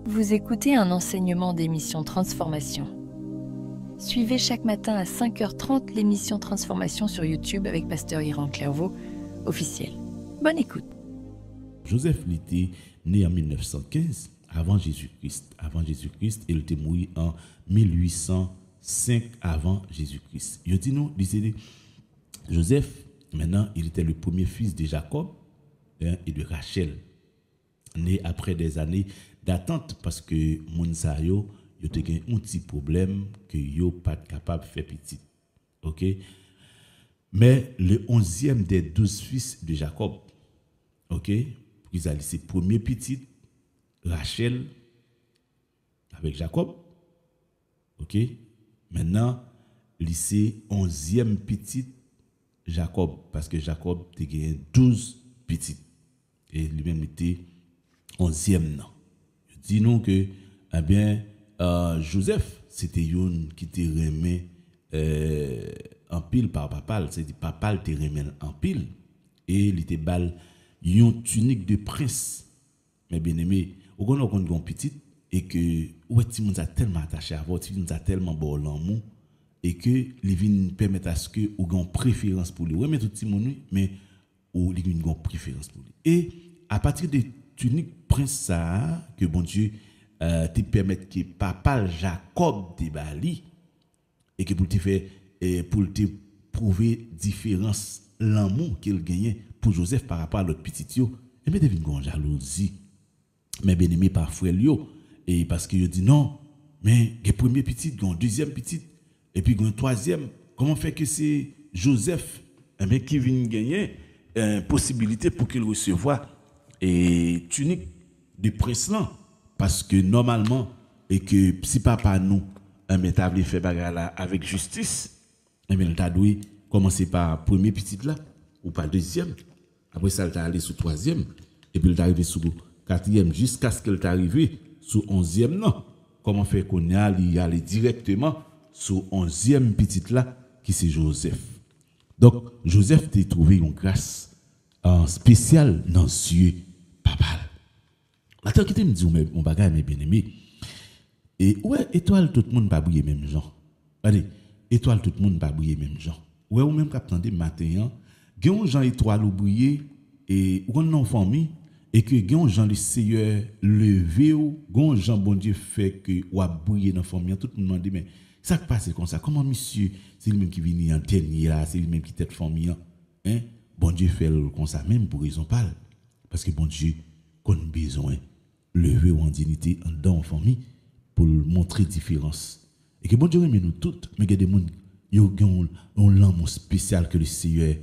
Vous écoutez un enseignement d'émission Transformation. Suivez chaque matin à 5h30 l'émission Transformation sur YouTube avec Pasteur Iran Clairvaux, officiel. Bonne écoute. Joseph était né en 1915, avant Jésus-Christ. Avant Jésus-Christ, il était mort en 1805 avant Jésus-Christ. Je dis nous, Joseph, maintenant, il était le premier fils de Jacob et de Rachel, né après des années d'attente parce que Mounsa yo te gen un petit problème que yo pas capable de faire petit. OK? Mais le 11e des 12 fils de Jacob, OK? Ils allaient ses premiers petits, Rachel avec Jacob. OK? Maintenant, lycée 11e petit Jacob parce que Jacob te gagné 12 petits et lui-même était 11e non. Dis-nous que eh bien Joseph c'était une qui te remet en pile par papa, c'est dit papa te remet en pile et il était bal une tunique de prince. Mais bien aimé, on connaît un petit et que ouais tu nous a tellement attaché à vous, tu nous a tellement bon l'amour et que les vins permettent à ce que ou gon préférence pour lui. Ouais mais tout petit monde mais ou li une préférence pour lui. Et à partir de tunique prince ça que bon Dieu te permettre que papa Jacob te bali et que pour te faire pour te prouver différence l'amour qu'il gagnait pour Joseph par rapport à l'autre petit yo et mais devine gon jalousie mais bien aimé par frère yo et parce que yo dit non mais le premier petit gon deuxième petit et puis gon troisième comment fait que c'est Joseph mais qui vient gagner possibilité pour qu'il recevoir et tunique de prince là parce que normalement et que si papa nous mais t'a voulu faire bagarre là avec justice et bien t'a dû commencer par premier petit là ou par deuxième après ça t'a allé sur troisième et puis il t'a arrivé sur quatrième jusqu'à ce qu'il t'a arrivé sur 11e non comment faire qu'on y aller directement sur 11e petit là qui c'est Joseph. Donc Joseph t'a trouvé une grâce spéciale dans yeux papa. Attends qui te me dit mon bagage mes bien-aimés. Et ouais, étoile tout le monde pas briller même gens. Allez, étoile tout le monde pas briller même gens. Ouais ou même qu'attendez matin, gen gens étoile ou briller et ou non famille et que gen gens le Seigneur levé ou gon gens bon Dieu fait que ou a briller dans famille tout le monde dit mais ça passe comme ça comment monsieur c'est lui même qui vient en dernier là, c'est lui même qui tête famille hein? Bon Dieu fait comme ça même pour raison pas parce que bon Dieu qu'on besoin lever en dignité dans la famille pour montrer différence et que bon Dieu aime nous toutes mais il y a des monde yo ont l'amour spécial que le Seigneur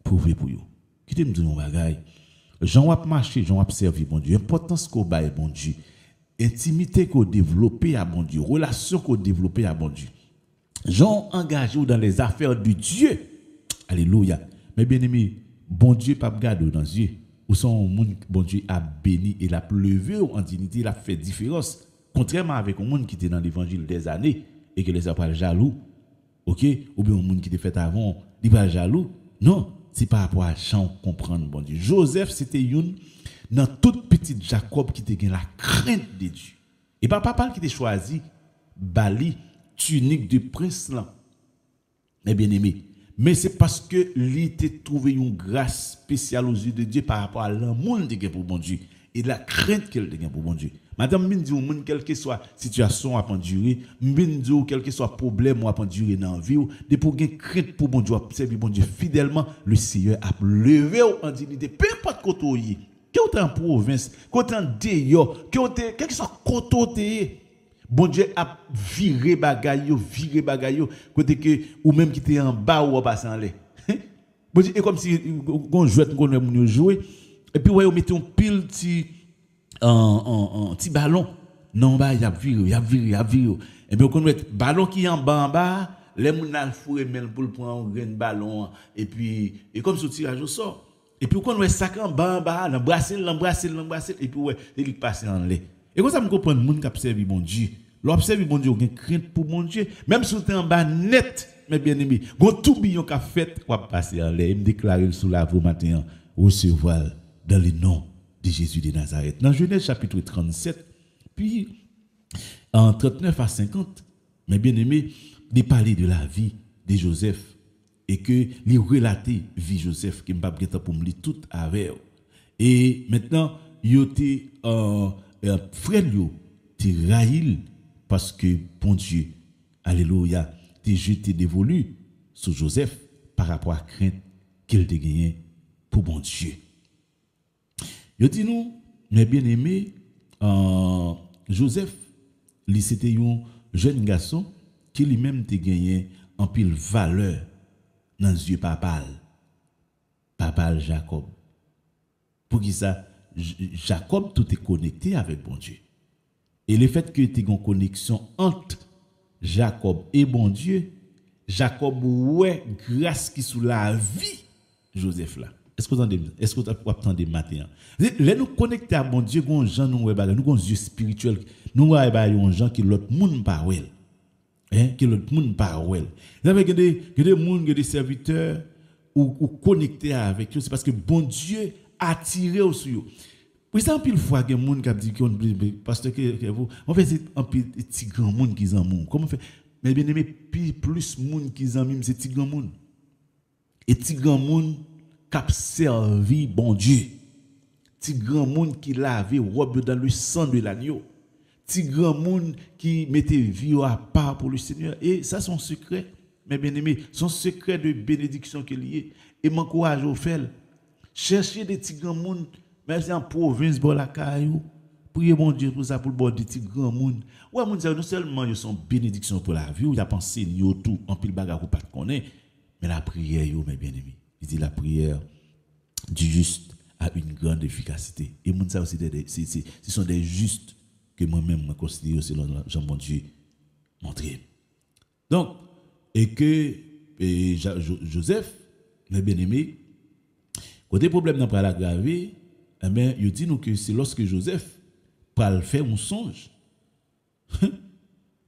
prouvé pour yo qui te me dit mon bagaille Jean wap marcher Jean wap servir bon Dieu importance qu'on bail bon Dieu intimité qu'on développer à bon Dieu relation qu'on développer à bon Dieu Jean engagé dans les affaires de Dieu alléluia mais bien aimé bon Dieu pas garder dans yeux ou son monde bon Dieu a béni et l'a levé en dignité il a fait différence contrairement avec un monde qui était dans l'évangile des années et que les a pas jaloux OK ou bien un monde qui était fait avant il pas jaloux non c'est par rapport à Jean comprendre bon Dieu Joseph c'était une dans toute petite Jacob qui était la crainte de Dieu et pas papa qui était choisi bali tunique de prince là mais bien aimé mais c'est parce que lui t'a trouvé une grâce spéciale aux yeux de Dieu par rapport à l'amour qu'il a pour bon Dieu et la crainte qu'il a pour bon Dieu. Madame me dit au monde quelle que soit situation à endurer, me dit quel que soit problème à endurer dans la vie, de pour gagner crainte pour bon Dieu, servir bon Dieu fidèlement, le Seigneur a levé en dignité, peu importe côté que tu en province, que tu en dehors, que quel que soit côté bon Dieu a viré bagaille côté que ou même qui était en bas ou passer en l'air. Bon Dieu est comme si on jouait on jouer et puis ouais on mettait un pile petit ballon non bas il a viré et puis on met ballon qui en bas les moun al fourrer même pour prendre un ballon et puis et comme ce tirage au sort et puis on met sac en bas l'embrasser et puis ouais il passe en l'air. Et comme ça me comprendre moun qui observe bon Dieu. L'observe bon Dieu gagne crainte pour bon Dieu même si tu es en bas net mes bien-aimés gon tout billon qu'a fait va passer en l'air me déclarer sous la voix matin recevoir dans le nom de Jésus de Nazareth. Dans Genèse chapitre 37 Puis, en 39 à 50, mes bien-aimés, de parler de la vie de Joseph et que les relater vie Joseph qui m'a pas pour me lire tout avec. Et maintenant, yo te frère yo te raïl parce que bon Dieu, alléluia, te jeté dévolu sur Joseph par rapport à crainte qu'il te gagné pour bon Dieu. Yo dit nous, mes bien-aimés, Joseph, lui c'était un jeune garçon qui lui-même te gagné en pile valeur dans les yeux papal Jacob. Pour qui ça, Jacob tout est connecté avec bon Dieu. Et le fait que tu aies une connexion entre Jacob et bon Dieu, Jacob ouais grâce qui sous la vie Joseph là. Est-ce que vous attendez matin? Là nous connecter à bon Dieu, gon gens nous nous gon yeux spirituel, nous gon gens qui l'autre monde pas ouais. Hein, que l'autre monde pas ouais. Là avec des monde, des serviteurs ou connectés avec eux, c'est parce que bon Dieu attiré au sur eux. Pour ça, pile fois que monde qui dit que pasteur que vous, on fait un petit grand monde qui en monde. Comment fait? Mais bien aimé, plus monde qui en mime, c'est petit grand monde. Et petit grand monde qui a servi bon Dieu. Petit grand monde qui lavé robe dans le sang de l'agneau. Petit grand monde qui mettait vie à part pour le Seigneur. Et ça, son secret, mes bien-aimés, son secret de bénédiction qu'il y est. Et m'encourage au faire. Cherchez des petits grands monde, merci en province, bon la caillou. Priez mon Dieu pour ça, pour le bon des petits grands monde. Ouais, mon Dieu, non seulement ils sont bénédiction pour la vie, il y a pensé tout, en pile bagarre ou pas de connaître, mais la prière, mes bien-aimés. Il dit la prière du juste a une grande efficacité. Et mon Dieu aussi, ce sont des justes que moi-même je considère selon Jean mon Dieu montré. Donc, et que Joseph, mes bien-aimés, côté problème n'a pas l'aggraver, eh bien, il dit nous que c'est lorsque Joseph va faire un songe.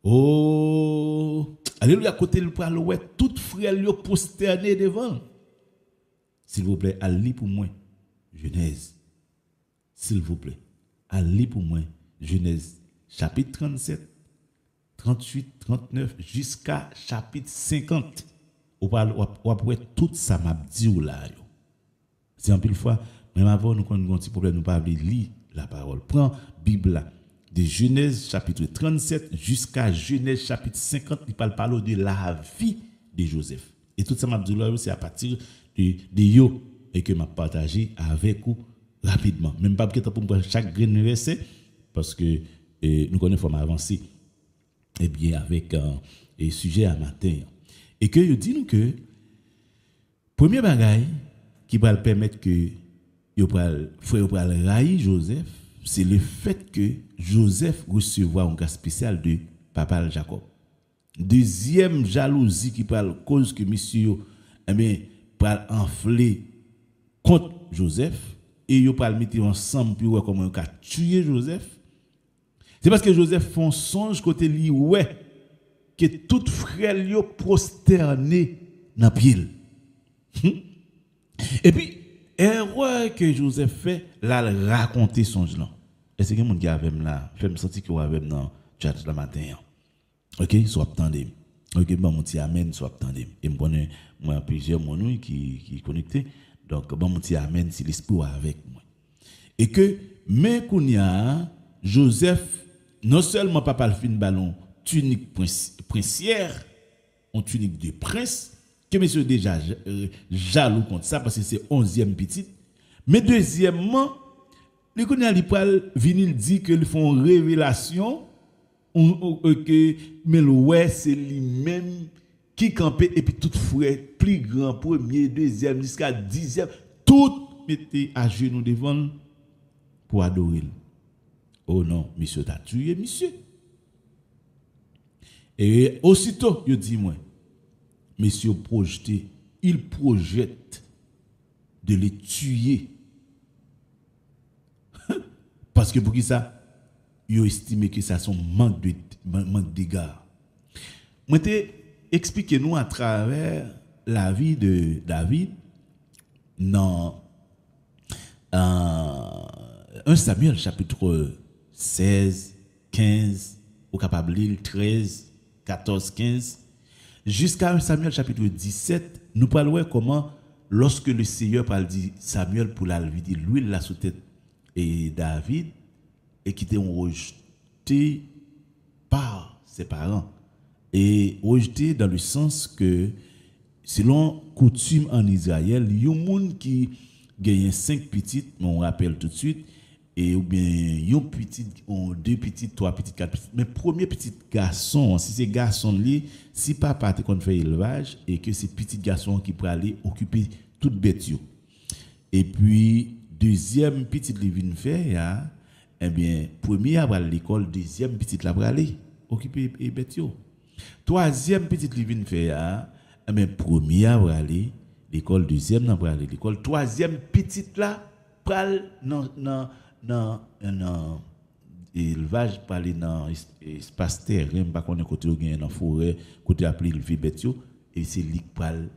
Oh, alléluia, côté le pral ouais, tout frère lui prosterné devant. S'il vous plaît, allez pour moi Genèse. S'il vous plaît, allez pour moi Genèse chapitre 37, 38, 39 jusqu'à chapitre 50. Ou après tout ça m'a dit ou là. C'est un pile fois, même avant nous avons un petit problème, nous ne pouvons pas lire la parole. Prends Bible là, de Genèse chapitre 37 jusqu'à Genèse chapitre 50, il parle de la vie de Joseph. Et tout ça m'a dit là, c'est à partir de yo et que m'a partagé avec vous rapidement. Même pas pour prendre chaque grain verset, parce que nous connaissons avancer bien avec un sujet à matin. Et que je dis nous que premier bagaille qui va permettre que frère raï Joseph, c'est le fait que Joseph recevra un cas spécial de papa Jacob. Deuxième jalousie qui parle cause que monsieur va enfler contre Joseph et il va le mettre ensemble pour comment on va tuer Joseph. C'est parce que Joseph fait un songe côté lui ouais que tout frère lui prosterné dans pied. Et puis erreur que Joseph fait là raconter songe là. Est-ce que mon gars avec là fait me sentir que avec dans chat le matin. OK, soit attendez. OK, bon mon petit amen soit attendez. Et moi plusieurs mon qui connecté. Donc bon mon petit amen si l'esprit avec moi. Et que mais kounya Joseph non seulement papa le fin ballon tunique princière, une tunique de prince, que monsieur déjà jaloux contre ça parce que c'est 11e petite. Mais deuxièmement, les connaît li pral venir dit que ils font révélation que mais ouais c'est lui-même qui campait et puis tout frère plus grand premier, deuxième jusqu'à 10e, tout mettait à genoux devant pour adorer. Oh non, monsieur t'a tué monsieur. Et aussitôt, je dis moi, monsieur il projette de les tuer. Parce que pour qui ça, il estime que ça son manque d'égard. Moi, expliquez-nous à travers la vie de David dans 1 Samuel chapitre 16 15, ou capable lire 13, 14, 15, jusqu'à 1 Samuel chapitre 17, nous parlons comment, lorsque le Seigneur parle dit Samuel pour la vie, l'huile la sous tête et David, et qui était rejeté par ses parents. Et rejeté dans le sens que, selon coutume en Israël, il y a un monde qui gagne 5 petites, on rappelle tout de suite, et ou bien il y a deux petites, 3 petites, 4 petites. Mais premier petit garçon, si c'est garçon li, si papa te qu'on fait élevage et que c'est petit garçon qui peut aller occuper toute bête yo. Et puis deuxième petite li vinn faire, eh bien premier à l'école, deuxième petite la pour aller occuper bête yo. Troisième petite li vinn faire, eh bien premier à aller l'école, deuxième n'a pour aller l'école, troisième petite là pral non élevage parler dans espace terrain pas qu'on côté gain dans forêt côté appelé élever bête yo et c'est lui pral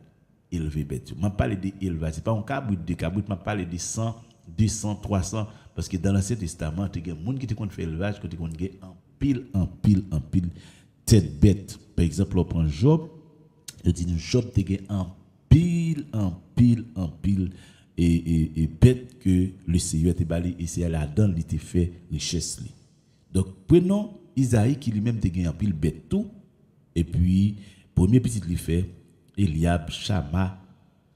élever bête yo. M'a parler de élevage, c'est pas un cabrit de cabrit, m'a parler de 100, 200, 300 parce que dans l'Ancien Testament il y a des monde qui te fait élevage côté qu'on gain en pile tête bête. Par exemple, on prend Job, il dit Job te gain en pile et bête que le Seigneur te balé et c'est là-dedans il te fait richesse li. Donc prenons Isaïe qui lui-même te gagne en pile bête tout et puis premier petit li fait Eliab Shama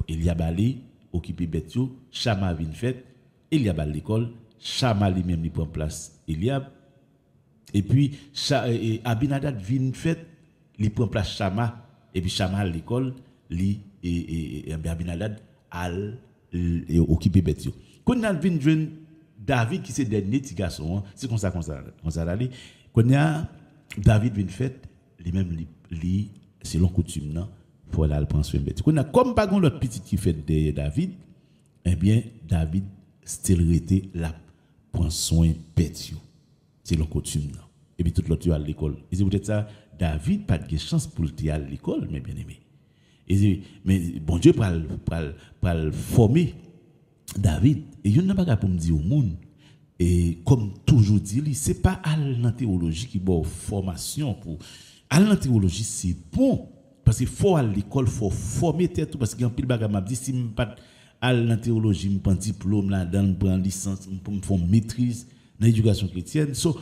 Eliab allé occuper bête yo, Shama vinn fait, Eliab à l'école, Shama lui-même il prend place Eliab et puis Abinadab vinn fait, il prend place Shama et puis Shama à l'école, li et Abinadab al occuper bête yo. Quand on a vu jeune David qui c'est dernier petit garçon, c'est comme ça aller. Quand a David vient fait lui-même li selon coutume là pour aller prendre soin bête. Quand a comme pas gon l'autre petit qui fait derrière David, eh bien David still rete la prend soin bête yo. Selon coutume là. Et puis tout l'autre à l'école. Et c'est peut-être ça David pas de chance pour aller à l'école mais bien aimé. Mais bon Dieu pour former David et il n'a pas pour me dire au monde et comme toujours dit c'est pas à la théologie qui bon formation pour à la théologie c'est bon parce qu'il faut à l'école faut former tête parce qu'il y a un pile bagage m'a dit si me pas à la théologie me prend diplôme là dans prend licence pour me faire maîtrise dans l'éducation chrétienne so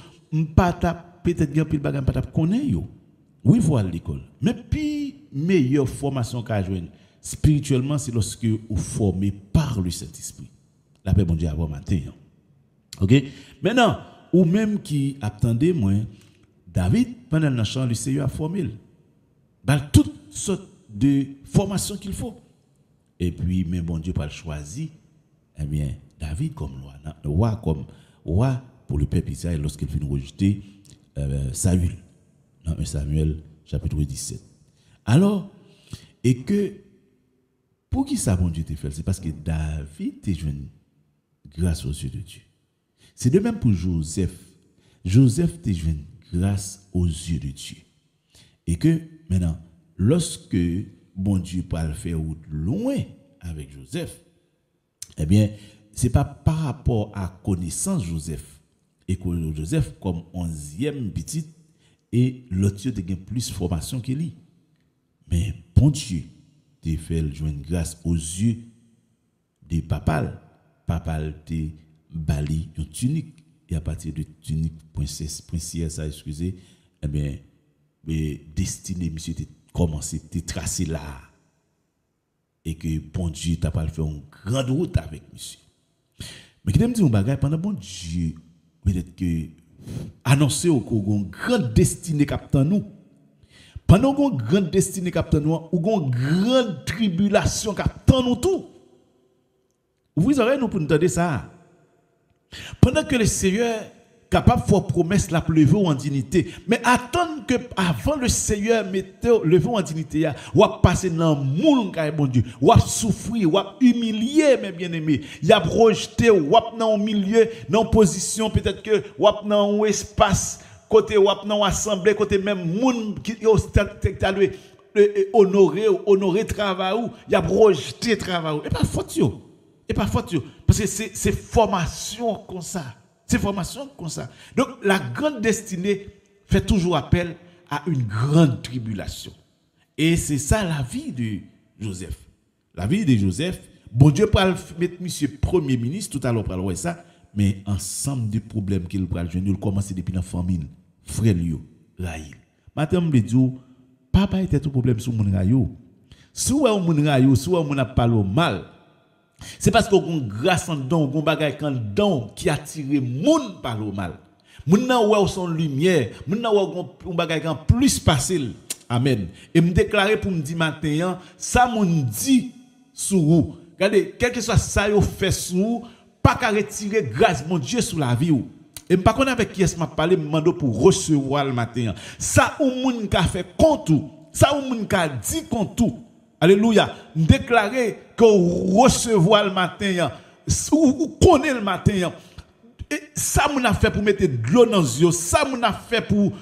pas peut-être un pile bagage pas connaît yo. Oui, il faut aller à l'école. Mais puis, meilleure formation qu'a joindre spirituellement, c'est lorsque vous formez par le Saint-Esprit. La paix, bon Dieu, avant matin. OK? Maintenant, ou même qui attendez, moi, David, pendant le chant, le Seigneur a formé. Dans toutes sortes de formations qu'il faut. Et puis, mais bon Dieu, pas le choisi. Eh bien, David comme roi pour le peuple Israël lorsqu'il finit rejeter Saül. Dans 1 Samuel chapitre 17. Alors, et que, pour qui ça bon Dieu te fait, c'est parce que David te joint grâce aux yeux de Dieu. C'est de même pour Joseph. Joseph te joint grâce aux yeux de Dieu. Et que, maintenant, lorsque bon Dieu parle faire loin avec Joseph, eh bien, ce n'est pas par rapport à connaissance Joseph. Et que Joseph, comme 11e petit, et l'autre te gagne plus formation que lui. Mais bon Dieu te fait joindre grâce aux yeux de papa. Papa te bali une tunique et à partir de tunique princesse ça excusez eh bien destiné monsieur te commencé te tracer là et que bon Dieu t'a pas fait une grande route avec monsieur. Mais qui me dit un bagage pendant bon Dieu peut-être que annoncer au une grande destinée captain nous pendant une grande destinée captain nous ou une grande tribulation captain nous tout vous aurez nous pour nous entendre ça pendant que le Seigneur capable de faire promesse la lever en dignité mais attendre que avant le Seigneur mette lever en dignité ou passer dans moule bon Dieu ou souffrir ou humilier mes bien-aimés il a rejeté ou dans milieu dans position peut-être que ou dans un espace côté ou dans assemblée côté même monde qui honorer travail ou il a rejeté travail et pas faute parce que c'est formation comme ça C'est formation comme ça. Donc, la grande destinée fait toujours appel à une grande tribulation. Et c'est ça la vie de Joseph. La vie de Joseph, bon Dieu peut mettre monsieur premier ministre, tout à l'heure, pour ça, mais ensemble de problèmes qu'il peut jouer, il commence depuis la famine, frère Lio, Raïl. Maintenant, je me dis, papa était tout problème sur mon rayo. Si vous avez mon rayo, si vous avez parlé mal, c'est parce qu'on a une grâce en don, on a un bagage en don qui attire moun par le mal. Moun nan wè son lumière, moun nan wè un bagage en plus facile. Amen. Et me déclarer pour me dire matin, ça moun dit sur vous. Regardez, quel que soit ça yo fait sur vous, pas qu'à retirer grâce mon Dieu sur la vie ou. Et pas connait avec qui est-ce m'a parlé mando pour recevoir le matin. Ça ou moun ka fait compte tout. Ça ou moun ka dit compte tout. Alléluia. Déclarer que recevoir le matin ou connaît le matin. Et ça moun a fait pour mettre de l'eau dans les yeux, ça moun a fait pour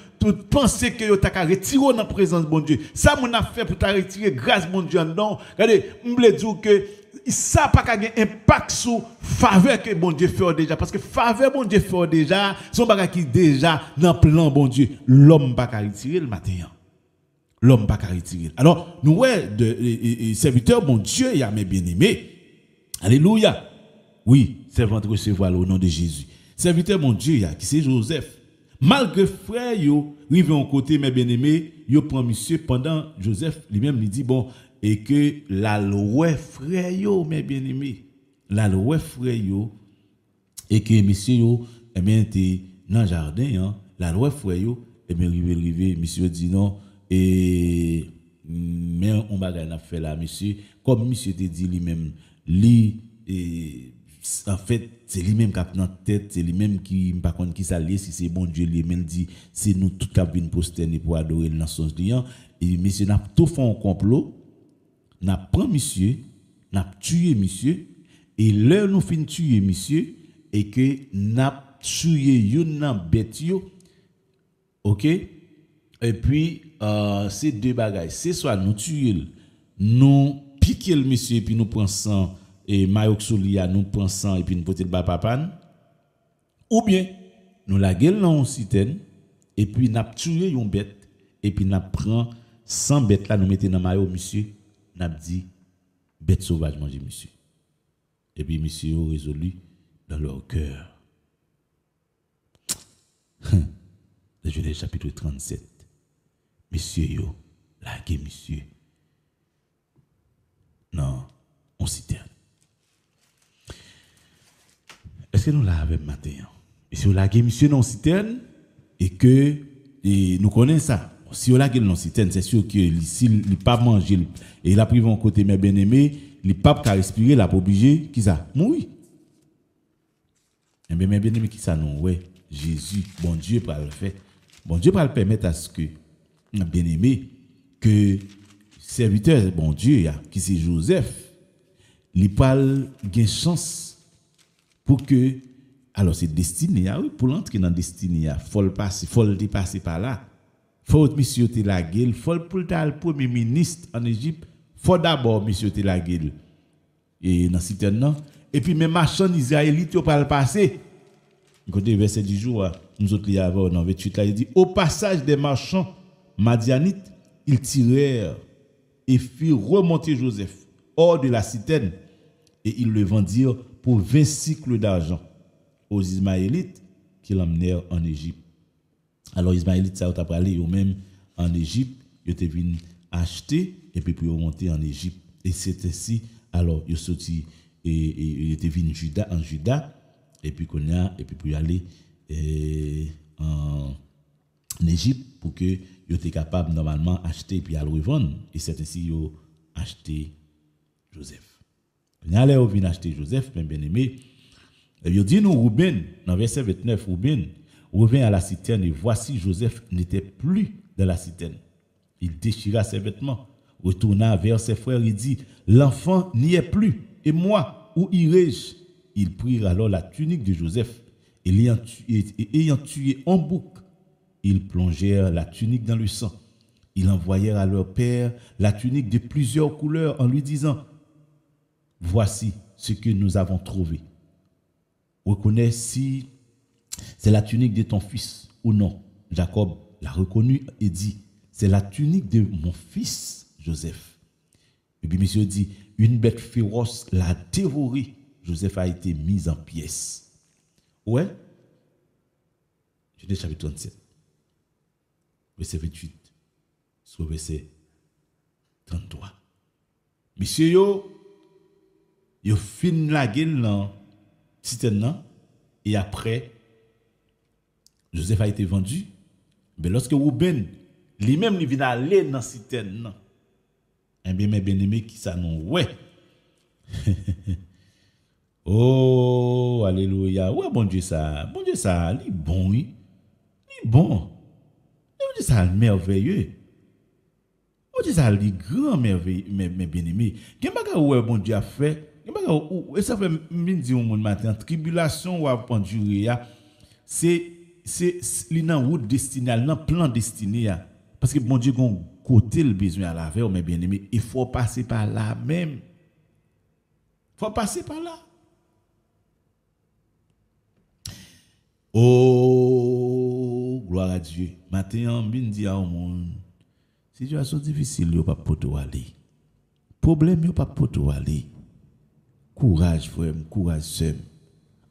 penser que yo t'a retirer dans la présence de bon Dieu. Ça moun a fait pour t'a retirer grâce bon Dieu non. Regardez, m'ble dire que ça pas qu'à un impact sur faveur que bon Dieu fait déjà parce que faveur bon Dieu fait déjà, son bagage qui déjà dans plan bon Dieu, l'homme pas qu'à retirer le matin. L'homme pas qu'à retirer. Alors, nous ouais de serviteur bon Dieu, il y a mes bien-aimés. Alléluia. Oui, servant de recevoir au nom de Jésus. Serviteur mon Dieu, qui c'est Joseph. Malgré frère yo, rivé en côté mes bien-aimés, yo prend monsieur pendant Joseph lui-même lui dit bon et que la loi frère yo mes bien-aimés, la loi frère yo et que monsieur yo eh bien était dans le jardin hein, la loi frère yo et bien rivé monsieur dit non et mais on bagay n'a fait là monsieur comme monsieur te dit lui-même lui et en fait c'est lui-même qui a dans tête c'est lui-même qui par contre qui s'allie si c'est bon Dieu lui-même dit c'est nous tout cap une prosterner pour adorer dans son client et monsieur n'a tout fait un complot n'a prend monsieur n'a tué monsieur et là nous fin tuer monsieur et que n'a tué une bête yo OK et puis ces deux bagages c'est soit nous tuer nous piquer le monsieur et puis nous prend sang et Mayoc Solia nous prend sang et puis nous porter le papan ou bien nous la gueule dans une citerne et puis n'a tué une bête et puis n'a prend 100 bêtes là nous mettons dans maillot monsieur n'a dit bête sauvage manger monsieur et puis monsieur a résolu dans leur cœur le Genèse chapitre 37 monsieur yo la gueule monsieur non on citerne. Est-ce que nous l'avons matin? Et si on l'a monsieur non citerne et que nous connaissons ça. Si on l'a non citerne, c'est sûr que s'il n'a pas mangé et il a pris mon côté mes bien-aimés, il pas qu'à respirer, il a pas obligé qui ça mourir. Et bien mes bien-aimés qui ça non ouais, Jésus, bon Dieu va le faire. Bon Dieu va le permettre à ce que bien-aimé que serviteur bon Dieu qui c'est Joseph, il parle gain chance pour que alors c'est destiné oui pour l'entrer dans destiné faut le passer faut le dépasser par là faut monsieur te la gueule faut pour le premier ministre en Égypte faut d'abord monsieur te la gueule et dans citerne et puis même marchand israélite pas le passer côté verset du jour nous autres y avons dans 28 là il dit au passage des marchands madianites ils tirèrent et firent remonter Joseph hors de la citerne et ils le vendirent pour 20 cycles d'argent aux Ismaélites qui l'emmenèrent en Égypte. Alors, Ismaélites, ça a parlé eux-mêmes en Égypte, ils étaient venus acheter et puis remonter en Égypte. Et c'est ainsi, alors, ils sont sortis et ils étaient venus en Juda, et puis qu'on a, et puis pour y aller en Égypte pour que ils étaient capables normalement acheter et puis à le revendre. Et c'est ainsi qu'ils ont acheté Joseph. Nous allons venir acheter Joseph, mes bien-aimés. Il dit nous, Rouben, dans verset 29, Rouben revint à la citerne et voici Joseph n'était plus dans la citerne. Il déchira ses vêtements, retourna vers ses frères et dit, l'enfant n'y est plus, et moi, où irai-je? Ils prirent alors la tunique de Joseph, et ayant tué un bouc, ils plongèrent la tunique dans le sang. Ils envoyèrent à leur père la tunique de plusieurs couleurs en lui disant, voici ce que nous avons trouvé. Reconnais si c'est la tunique de ton fils ou non? Jacob l'a reconnu et dit, c'est la tunique de mon fils Joseph. Et puis monsieur dit, une bête féroce l'a dévoré. Joseph a été mis en pièces. Ouais. Genèse chapitre 37. Verset 28. Sur verset 33. Monsieur yo fin la gueule dans citerne et après Joseph a été vendu. Mais lorsque Ruben lui-même il vient aller dans citerne, eh bien mes bien-aimés qui ça non ouais. Oh alléluia. Ouais bon Dieu ça, il est bon oui. Il est bon. Bon Dieu ça merveilleux. Bon Dieu ça il est grand merveilleux mes bien-aimés. Qu'est-ce que ouais bon Dieu a fait? Et ça fait me dire au monde matin tribulation ou a endurer c'est li nan route destinée nan plan destiné parce que bon Dieu gon côté le besoin à la veille mes bien-aimés, il faut passer par là même. Faut passer par là. Oh gloire à Dieu. Matin bin dit à monde situation difficile yo pas poto aller. Problème yo pas poto aller. Courage frère, courage sœur.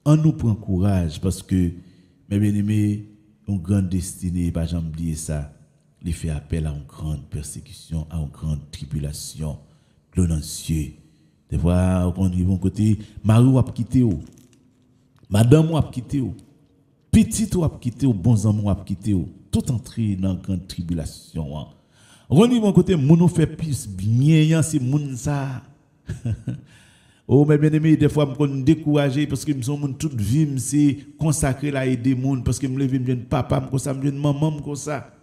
On nous prend courage parce que mes bien-aimés, une grande destinée, pas jamais oublier ça. Il fait appel à une grande persécution, à une grande tribulation. Clonancieux. Des fois, on dit bon côté, Marie a quitté ou, madame a quitté ou, petite a quitté ou, bons amis a quitté ou, tout entré dans une grande tribulation. On dit bon côté, moun fait plus bien, c'est moun ça. Oh, mes bien-aimés, des fois, je me découragé parce que je suis toute vie, c'est consacré à aider les gens, parce que je me lève, je papa, je me maman, comme ça.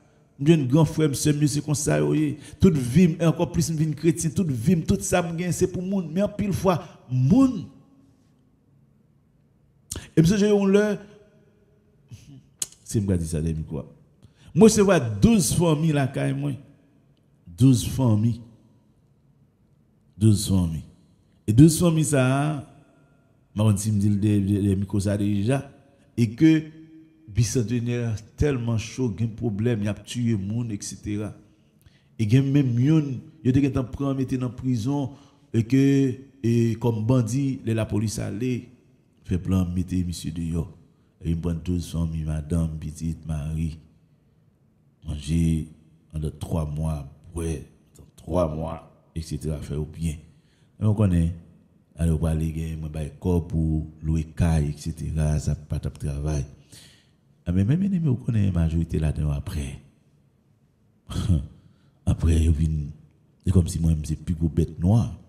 Je suis grand frère, c'est comme ça. Toute vie, encore plus, je suis chrétien, toute vie, tout ça, c'est pour les gens. Mais en pile fois, les gens. Et monsieur, j'ai eu c'est moi qui dis ça, quoi. Moi, je vois 12 familles là, quand même. 12 familles. 12 familles. Et 12 familles, ça, je me dis le micro ça déjà, et que bicentenaire tellement chaud, il y a un problème, il a tué les gens, etc. Et il y a même des gens qui ont pris mettre en prison, et que, comme bandit, la police allait, fait plan, mettre monsieur dehors. Et il prend 12 familles, madame, petite, Marie, manger pendant 3 mois, ouais, 3 mois, etc. Faire au bien. On connaît, alors on va aller corps pour louer caille, etc. Ça pas de travail. Mais même on connaît la majorité là-dedans après. Après, c'est comme si moi, c'est plus gros bête noire.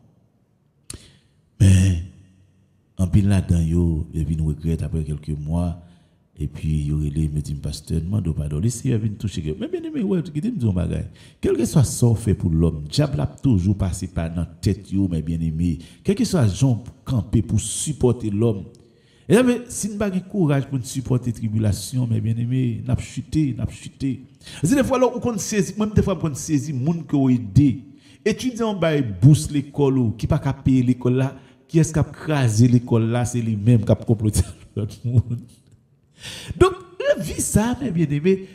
Mais, en pile là-dedans, je viens regretter après quelques mois. Et puis, il me dit, pasteur, demande pardon. Les seigneurs viennent toucher. Mais bien aimé, ouais, tu dis, me bagay. Quel que soit ça fait pour l'homme, diable a toujours passé par dans tête, mais bien aimé. Quel que soit Jean camper pour supporter l'homme. Et là, si nous n'avons pas courage pour supporter la tribulation, mais bien aimé, nous avons chuté. C'est des fois, là, on saisit, même des fois, on saisit les gens qui ont aidé. Étudiants, bourse l'école, qui n'a pas payer l'école là, qui est-ce qui a crasé l'école là, c'est lui-même qui a comploté l'autre monde. Donc, la vie, ça, mes bien-aimés,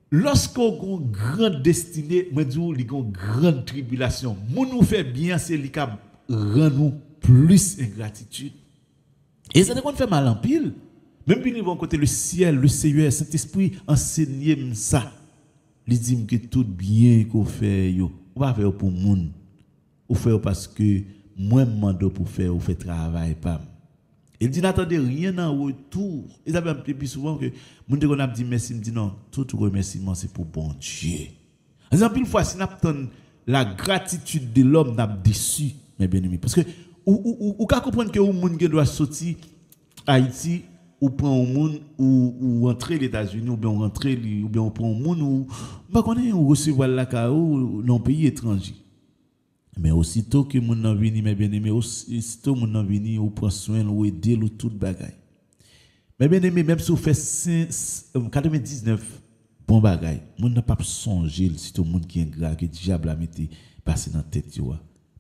lorsqu'on a une grande destinée, moi, je dis, il y a une grande tribulation. Mon nous fait bien, c'est lui qui rend nous plus ingratitude. Et ça ne fait mal en pile. Même puis, nous côté le ciel, le Seigneur, Saint-Esprit, enseignez-moi ça. Il dit que tout bien qu'on fait, on va faire pour le monde. On fait parce que moi, je demande pour faire, on fait travail, pas. Il dit n'attendez rien en retour. Il a même plus souvent que mon Dieu a dit merci, me dit non, tout remerciement c'est pour bon Dieu. En une fois si nous attend la gratitude de l'homme n'a déçu mes bien-aimés parce que ou ka comprendre que un monde qui doit sortir Haïti ou prend un monde ou rentrer les États-Unis ou bien rentrer ou bien on prend un monde ou pas connait ou recevoir la CAO dans pays étranger. Mais aussitôt que mon nan vini mes bien-aimés, aussitôt mon nan vini ou prend soin ou aider ou tout bagay. Mes bien-aimés même si on fait 99 bon bagay, mon n'a pas songer si tout monde qui est ingrat que diable a mis passer dans tête yo.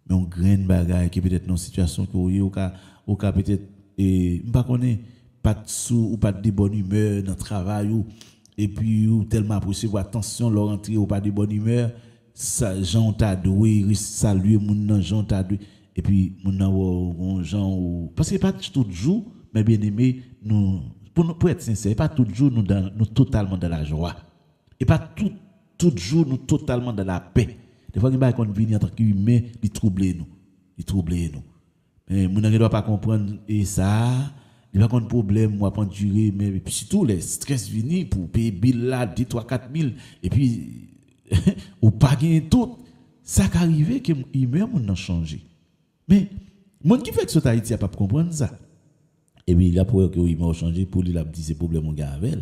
Mais on grain bagay qui peut-être dans situation que ou ka peut-être pas connait pas de sous ou pas de bonne humeur dans le travail et puis ou tellement apprécié attention leur rentrée ou pas de bonne humeur ça Jean t'a doué saluer moun nan Jean t'a doué et puis moun nan Jean parce que pas tout jour mais bien aimé nous pour être sincère pas tout jour nous totalement dans la joie et pas tout jour nous totalement dans la paix des fois il va qu'on venir en tant qu'humain il troubler nous mais moun nan doit pas comprendre et ça il va avoir un problème moi pas durer mais puis surtout les stress venir pour payer bill là 10 3 4 000 et puis ou pas gagner tout ça qui arrive que humain moun nan changer mais monde qui fait que sur Haïti a pas comprendre ça et puis là pour que humain a changé pour lui a dit c'est problème mon gars avec et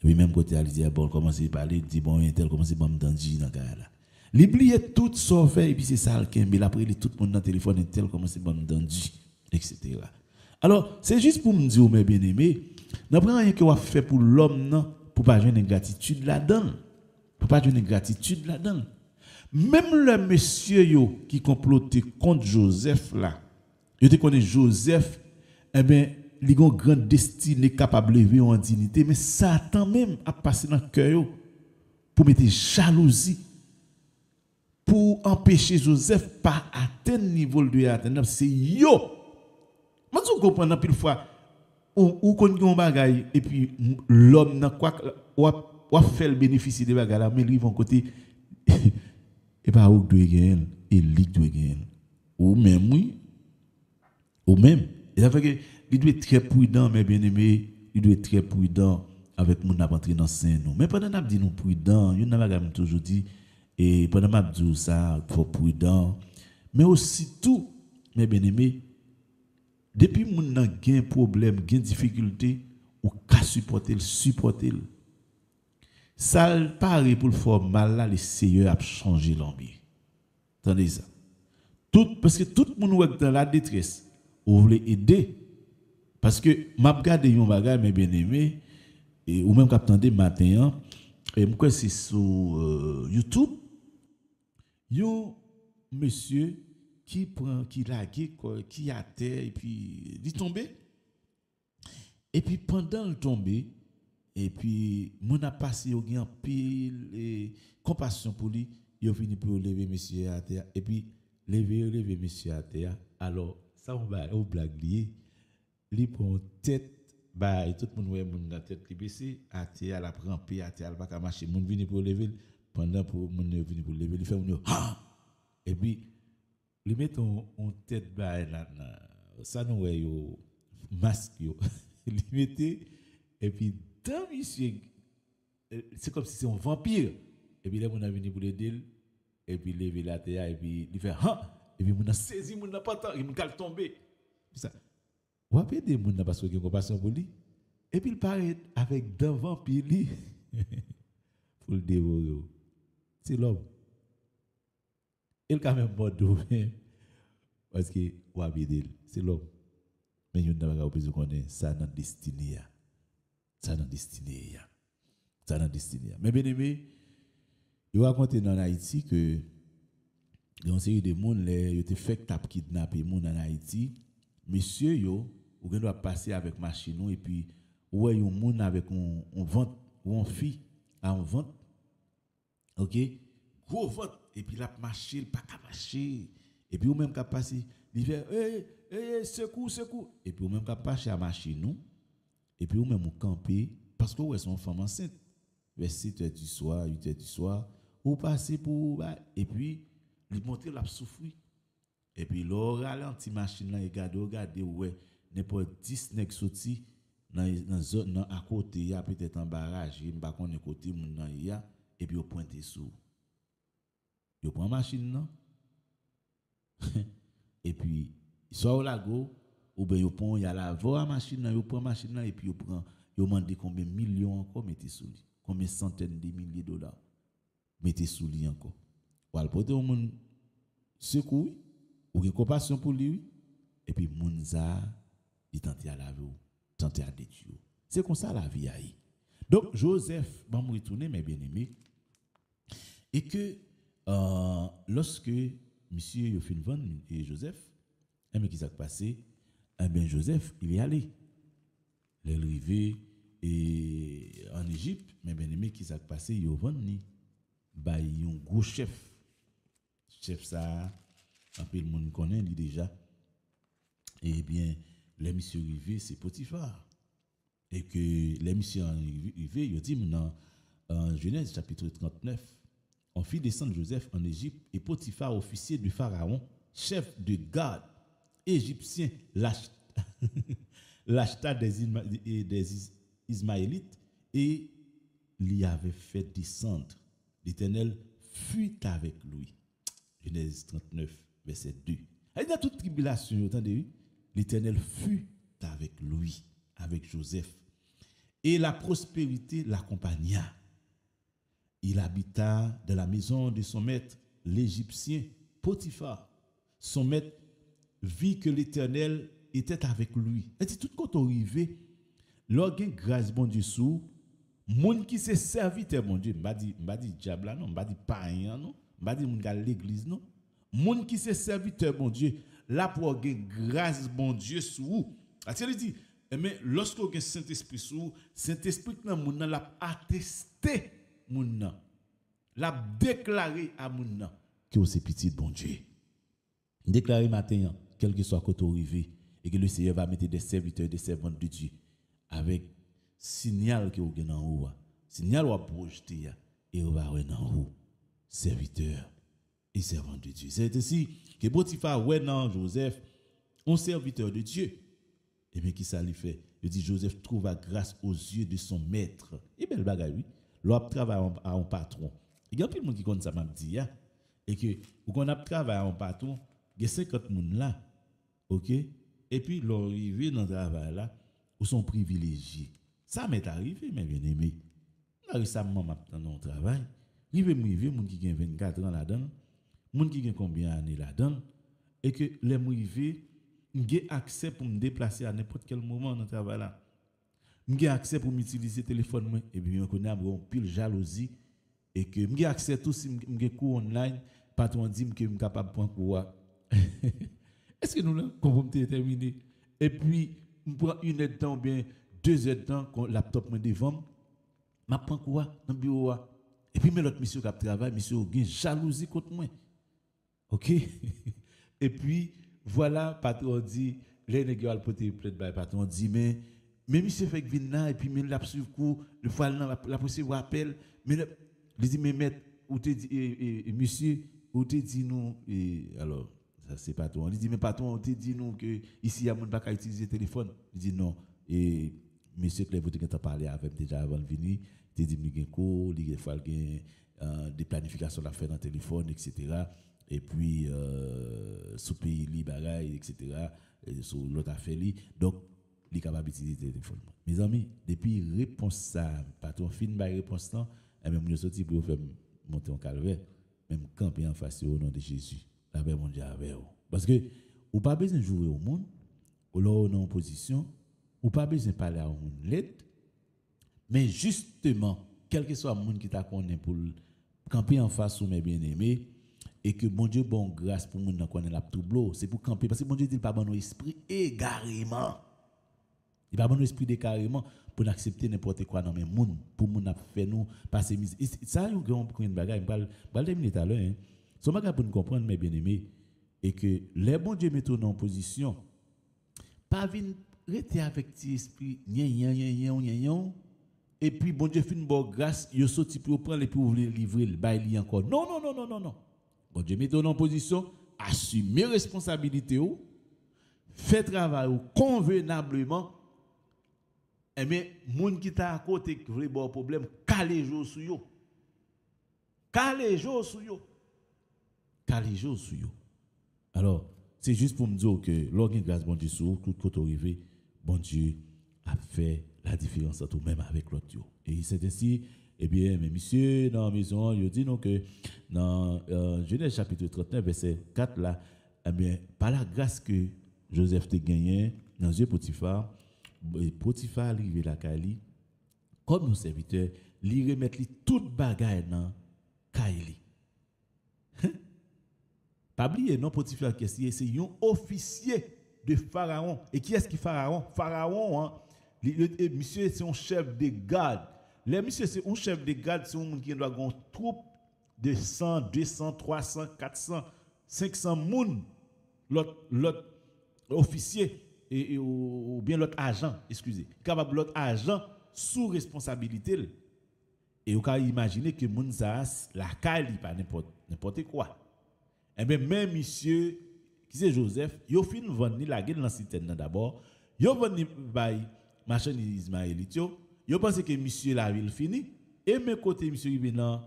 puis même côté il dit bon commencer à parler dit bon un tel commencer à me tendre dans gars là l'oublier tout ça fait et puis c'est ça mais après tout le monde dans téléphone un tel commencer à me tendre etc. Alors c'est juste pour me dire mes bien-aimés n'après rien que on fait pour l'homme non pour pas joindre gratitude là-dedans pour pas joindre gratitude là-dedans même le monsieur yo qui complotait contre Joseph là yo te connais Joseph eh ben il a une grande destinée capable de lever en dignité mais Satan même a passé dans le cœur pour mettre jalousie pour empêcher Joseph pas atteindre le niveau de atteindre c'est yo moi je comprends pile fois ou qu'on bagaille et puis l'homme n'a quoi ou fait le bénéfice de bagaille là mais lui vont côté et pas où doit gagner et lui doit gagner ou même oui ou même et ça fait que il doit être très prudent mes bien-aimés il doit être très prudent avec mon n'a entrer dans saint nous mais pendant n'a dit nous prudent il n'a pas toujours dit et pendant m'a dit ça faut prudent mais aussi tout mes bien-aimés depuis mon n'a gain problème gain difficulté ou ka supporter ça paraît pour le faire mal là les seigneurs a changé l'ambiance attendez ça tout parce que tout le monde est dans la détresse ou voulez aider parce que m'a regarder un bagage mes bien-aimés et ou même qu'attendez matin et moi c'est sur YouTube yo monsieur qui lague qui à terre et puis il tomber et puis pendant le tomber et puis mon a passé au gain pile et compassion pour lui il a fini pour lever monsieur à terre et puis lever monsieur à terre alors ça on va au blague lié lui prend tête bah tout le monde ouais mon la tête li baissé à terre la prend pied à terre pas marcher mon vient pour lever pendant pour mon vient pour lever il fait on et puis lui met en tête bah là ça nous ouais yo masque yo lui mettait et puis dans monsieur c'est comme si c'est un vampire et puis là on a venu pour l'aider et puis lever la terre et puis il fait et puis on a saisi mon n'a pas temps il me tomber ça ou après des moun parce que compassion pour lui et puis il paraît avec d'un vampire lui pour le dévorer c'est l'homme il quand même mort parce que ou abidel c'est l'homme mais il n'a pas besoin connaître ça dans destinée ça dans destinée mais bien aimé il raconte dans Haïti que il y a une série de monde les il était fait tap kidnapper monde en Haïti monsieur yo ou doit passer avec machine et puis ouais un monde avec on vente ou on fille en vente OK gros vente et puis la marcher pas qu'à marcher et puis ou même qu'à passer il fait secours et puis ou même qu'à passer à machine nous et puis ou même camper parce que ouais son femme enceinte vers 7h du soir 8h du soir ou passer pour et puis il monter la souffrir et puis l'on ralenti machine là et regarder ouais n'importe 10 nèg sorti dans zone à côté il y a peut-être un barrage il pas connait côté moun nan il y a et puis au pointer sous yo prend machine non et puis soit au lago ou ben yo prend il y a la voie machine là yo prend machine là et puis yo prend yo demande combien millions encore mettez sous lui combien centaines de milliers de dollars mettez sous lui encore ou al porter au monde secours ou une compassion pour lui et puis mounza il tente à laver tente à détruire c'est comme ça la vie aille donc Joseph va me retourner mes bien-aimés et que lorsque monsieur yo fin vendre et Joseph mais qui s'est passé eh bien Joseph il est allé les rivés et en Égypte, mais bien aimé, qui s'est passé, il y a un gros chef. Chef ça, un peu le monde connaît lui déjà. Et bien, les messieurs rivés, c'est Potiphar. Et que les messieurs rivés, il dit en Genèse chapitre 39, on fit descendre Joseph en Égypte et Potiphar, officier du Pharaon, chef de garde égyptien, l'acheta des Ismaélites et l'y avait fait descendre. L'Éternel fut avec lui. Genèse 39, verset 2. Et dans toute tribulation, entendez, l'Éternel fut avec lui, avec Joseph. Et la prospérité l'accompagna. Il habita dans la maison de son maître, l'Égyptien Potiphar. Son maître vit que l'Éternel était avec lui. Et dit tout quand on arrive, lorsqu'il grâce bon Dieu sous, moun qui s'est serviteur bon Dieu, m'a dit diable non, m'a dit païen non, m'a dit moun gars l'église non. Moun qui s'est serviteur bon Dieu, là pour grâce bon Dieu sous. Il dit mais lorsque vous avez Saint-Esprit sous, Saint-Esprit nan moun nan l'a attesté moun nan. L'a déclaré à moun nan que c'est petit bon Dieu. Déclaré matin, quel que soit côté arrivé, et que le Seigneur va mettre des serviteurs, des servantes de Dieu avec signal que vous avez en haut, signal ou projeté et vous avez en haut, serviteurs et servants de Dieu. C'est ainsi que Potiphar ouais dans Joseph, un serviteur de Dieu. Et bien qui ça lui fait? Il dit Joseph trouva grâce aux yeux de son maître. Et belle bagaille oui. L'on travaille à un patron. Il y a plein de monde qui connaît ça m'a dit et que on a travaillé à un patron, il y a 50 personnes là. OK? Et puis l'on arrive dans le travail là, où sont privilégiés. Ça m'est arrivé mes bien-aimés. Récemment m'a dans mon travail, rive moun qui gagne 24 ans là-dedans, moun qui gagne combien d'années là-dedans et que les m'rivé j'ai accès pour me déplacer à n'importe quel moment dans le travail là. J'ai accès pour m'utiliser le téléphone moi et puis je connais un pile jalousie et que j'ai accès tout si j'ai cours online, patron dit que je suis capable de prendre quoi. Est-ce que nous là qu'on peut terminer et puis je prends 1 heure de temps ou bien 2 heures de temps quand laptop me devant m'a prend quoi dans le bureau et puis mais l'autre monsieur qui travaille monsieur gain jalousie contre moi. OK. Et puis voilà, patron dit, les nègres al pote plainte by patron dit mais monsieur fait vinn là et puis mais l'a suivre cours, le fois là la possible appel, mais il dit mais maître ou te dit et monsieur ou te dit nous et alors ça c'est patron. Il dit mais patron on te dit nous que ici il y a monde pas utiliser téléphone. Il dit non et monsieur Claire vous t'ai parlé avec déjà avant de venir, il dit me cours, il faut des planifications à faire dans téléphone etc. Et puis sous pays li bagaille etc. Et sur l'autre affaire li donc li capable d'utiliser téléphone. Mes amis, depuis réponse ça patron fin ba réponse là et même nous sorti pour faire monter en calvaire même camper en face au nom de Jésus. La paix mon Dieu avec vous. Parce que ou pas besoin de jouer au monde ou là on est en position ou pas besoin de parler à un monde l'aide mais justement quel que soit le monde qui t'a connaît pour camper en face ou mes bien-aimés et que bon Dieu bon grâce pour moun nan connaît la tout blo, c'est pour camper parce que bon Dieu dit pas bon esprit égarément. Il pas bon esprit d'égarément pour accepter n'importe quoi dans mes moun pour moun a fait nous passer misère. Ça yon grand une bagaille pas terminer tout à l'heure hein. So bagaille pour nous comprendre mes bien-aimés et que les bon Dieu mettent en position pas vinn rester avec petit esprit nyen et puis bon Dieu fin bon grâce, yo sorti pour prendre et puis ouvrir livrer le bail li encore. Non. Bon Dieu mettez en position, assumez responsabilité ou, fait travail ou convenablement. Et mais moun qui t'a à côté qui veut bon problème, calé jour sur yo. Calé jour sur yo. Alors, c'est juste pour me dire que l'organe grâce bon Dieu sur tout côté arrivé, bon Dieu a fait la différence entre même avec l'autre. Et c'est ainsi eh bien, mes messieurs, dans la maison, ils disent que dans Genèse chapitre 39, verset 4, là, eh bien, par la grâce que Joseph t'a gagné, dans les yeux Potiphar, Potiphar arrive la Kali, comme nos serviteurs, lui remettre toute bagaille dans Kali. Pas oublier, non, Potiphar, c'est un officier de Pharaon. Et qui est-ce qui Pharaon? Pharaon, hein, Monsieur, c'est un chef de garde. Les monsieur, c'est un chef de garde, c'est un monde qui doit avoir une troupe de 100, 200, 300, 400, 500 moun. L'autre officier ou bien l'autre agent, excusez, capable l'autre agent sous responsabilité. Et vous pouvez imaginer que moun ça la caille pas n'importe quoi. Et bien même monsieur qui c'est Joseph, yo fin vendre la gueule dans citerne d'abord, yo vendre bay marchandise Ismaélite yo pense que monsieur la ville fini et mes côté monsieur qui vient dans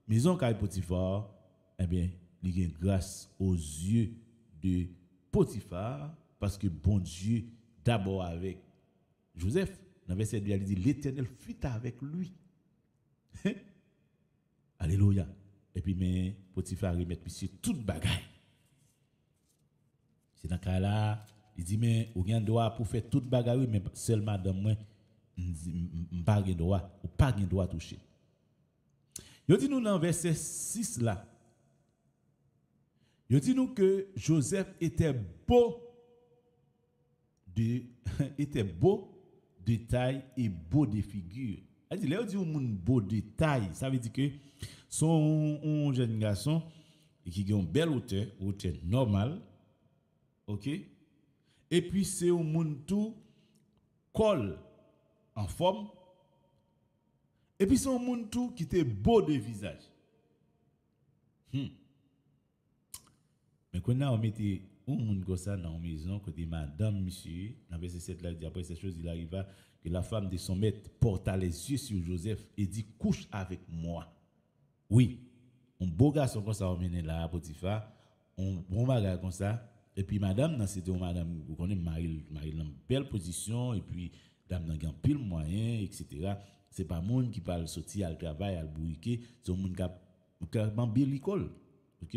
maison caille Potiphar, eh bien il gagne grâce aux yeux de Potiphar parce que bon Dieu d'abord avec Joseph dans verset 2 il dit l'Éternel fut avec lui. Alléluia. Et puis mais Potiphar remet monsieur toute bagaille. C'est dans cas là, il dit mais ou gen droit pour faire toute bagaille mais seul madame moi pas gen droit ou pas gen droit toucher. Yo dit nous dans verset 6 là. Yo dit nous que Joseph était beau de taille et beau de figure. Il dit là on dit un beau de taille, ça veut dire que son un jeune garçon qui a une belle hauteur normale. OK? Et puis c'est un monde tout col en forme. Et puis c'est un monde tout qui était beau de visage. Mais quand on mettait un monde comme ça dans la maison, côté madame, monsieur, dans verset 7 là, après ces choses, il arriva que la femme de son maître porta les yeux sur Joseph et dit couche avec moi. Oui, un beau garçon comme ça, on mène là à Potiphar, un bon bagage comme ça. Et puis madame, c'était une madame, vous connaissez Marie dans une belle position, et puis dame dans un pile moyen, etc. C'est pas monde qui parle sortir al travail, al bourriquer, c'est un monde qui a bien l'école. OK?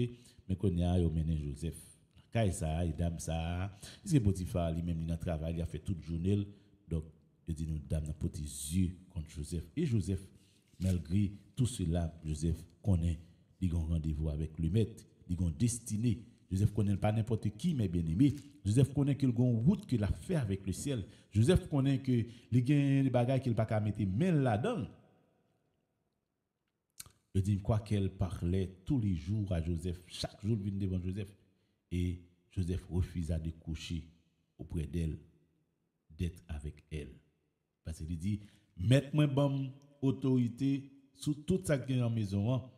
Mais qu'on y a mené Joseph. Quand ça, et dame ça, c'est Potiphar lui-même dans le travail, il a fait toute journée. Donc, il dit nous dame n'a pas des yeux contre Joseph. Et Joseph, malgré tout cela, Joseph connaît, il a un rendez-vous avec le maître, il a une destinée. Joseph connaît pas n'importe qui, mais bien aimé. Joseph connaît qu'il a une route qu'il a fait avec le ciel. Joseph connaît que il y a des bagages qu'il n'a pas mettre main là-dedans. Je dis quoi qu'elle parlait tous les jours à Joseph. Chaque jour, il venait devant Joseph. Et Joseph refusa de coucher auprès d'elle, d'être avec elle. Parce qu'il dit, mettez-moi bonne autorité sur tout ça qui est en maison.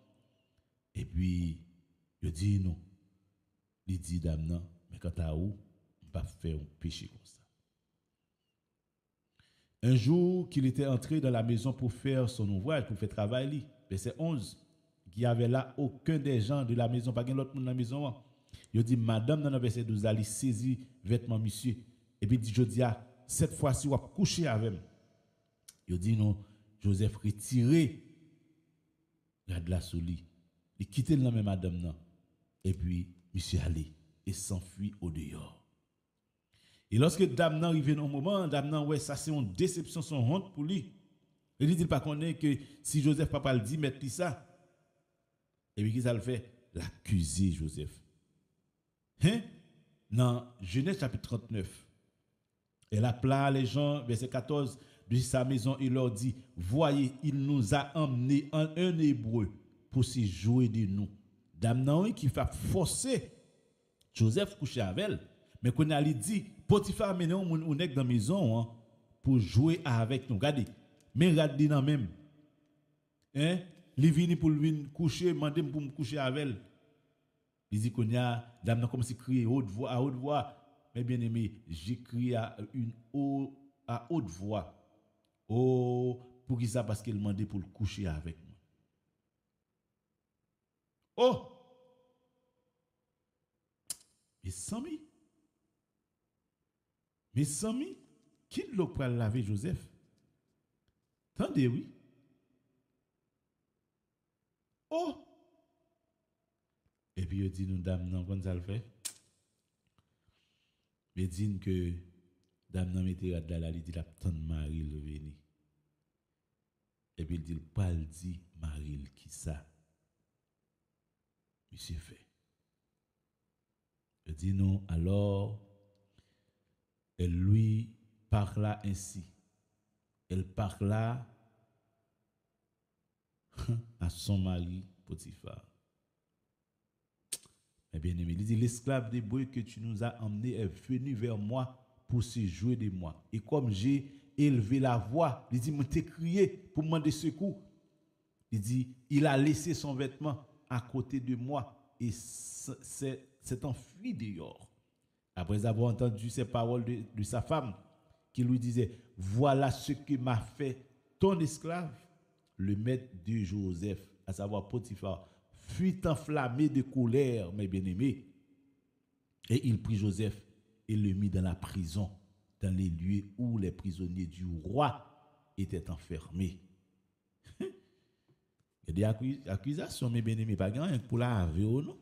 Et puis, je dis non. Il dit, dame, non, mais quand à où, on va faire un péché comme ça. Un jour qu'il était entré dans la maison pour faire son ouvrage, pour faire travail, verset 11, il n'y avait là aucun des gens de la maison, pas l'autre monde dans la maison. Il dit, madame, dans le verset 12, elle saisit vêtements, monsieur. Et puis il dit, je dis, cette fois-ci, on va coucher avec moi. Il dit, non, Joseph retiré, regarde la souli. Il quitte le même madame, non. Et puis, monsieur allé et s'enfuit au dehors. Et lorsque Damnan arrive au moment, Damnan, ouais, ça c'est une déception, son honte pour lui. Il dit, il pas connaît que si Joseph papa le dit, mettez ça. Et puis, qu'est-ce qu'il fait? L'accuser, Joseph. Hein? Dans Genèse chapitre 39, elle appela les gens, verset 14, de sa maison, il leur dit, voyez, il nous a emmenés en un hébreu pour se jouer de nous. Damnan qui fait forcer Joseph coucher avec elle. Mais qu'on a dit, Potiphar a mené un nègre dans la maison pour jouer avec nous. Regardez, mais regardez dans même. Hein? Il vient pour venir coucher, demander pour me coucher avec elle. Il dit qu'on a, dame comme si crier à haute voix. Mais bien aimé, j'ai crié à haute voix. Oh, pour qui ça? Parce qu'elle demandait pour le coucher avec moi. Oh! Mes amis, qui l'a pour laver Joseph? Attendez, oui. Oh! Et puis il dit, nous, dame, non, comment ça le fait? Il dit que dame, non, mettez là, il dit, la tante Marie le venu. Et puis il dit, pas le dit, Marie, qui ça? Monsieur fait. Il dit, non, alors, elle lui parla ainsi. elle parla à son mari Potiphar. Eh bien aimé, il dit, l'esclave d'Hébreu que tu nous as emmené est venu vers moi pour se jouer de moi. Et comme j'ai élevé la voix, il dit, moi t'ai crié pour me demander secours. Il dit, il a laissé son vêtement à côté de moi et s'est enfui dehors. Après avoir entendu ces paroles de sa femme, qui lui disait, voilà ce que m'a fait ton esclave, le maître de Joseph, à savoir Potiphar, fut enflammé de colère, mes bien-aimés. Et il prit Joseph et le mit dans la prison, dans les lieux où les prisonniers du roi étaient enfermés. Il y a des accusations, mes bien-aimés, pas rien pour la vie, non?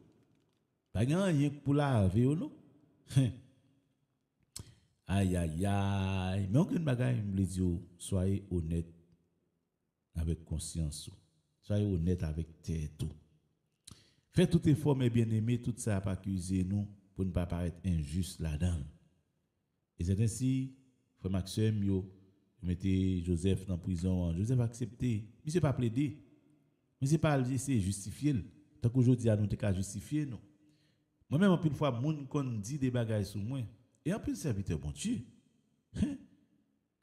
Pas rien pour la vie, non? Aïe, aïe, aïe. Mais aucune bagaille, me dit, soyez honnête avec conscience. Soyez honnête avec tête. Faites tout effort, mes bien-aimés, tout ça pas accuser nous pour ne pas paraître injuste là-dedans. Et c'est ainsi, frère Maxime, yo mettez Joseph dans la prison. Joseph a accepté. Il ne pas plaidé. Mais c'est pas essayer justifier. Tant qu'aujourd'hui, nous avons justifier. Moi-même, en plus, fois, moun kon dit des bagailles sur moi. Et en pile serviteur bon Dieu.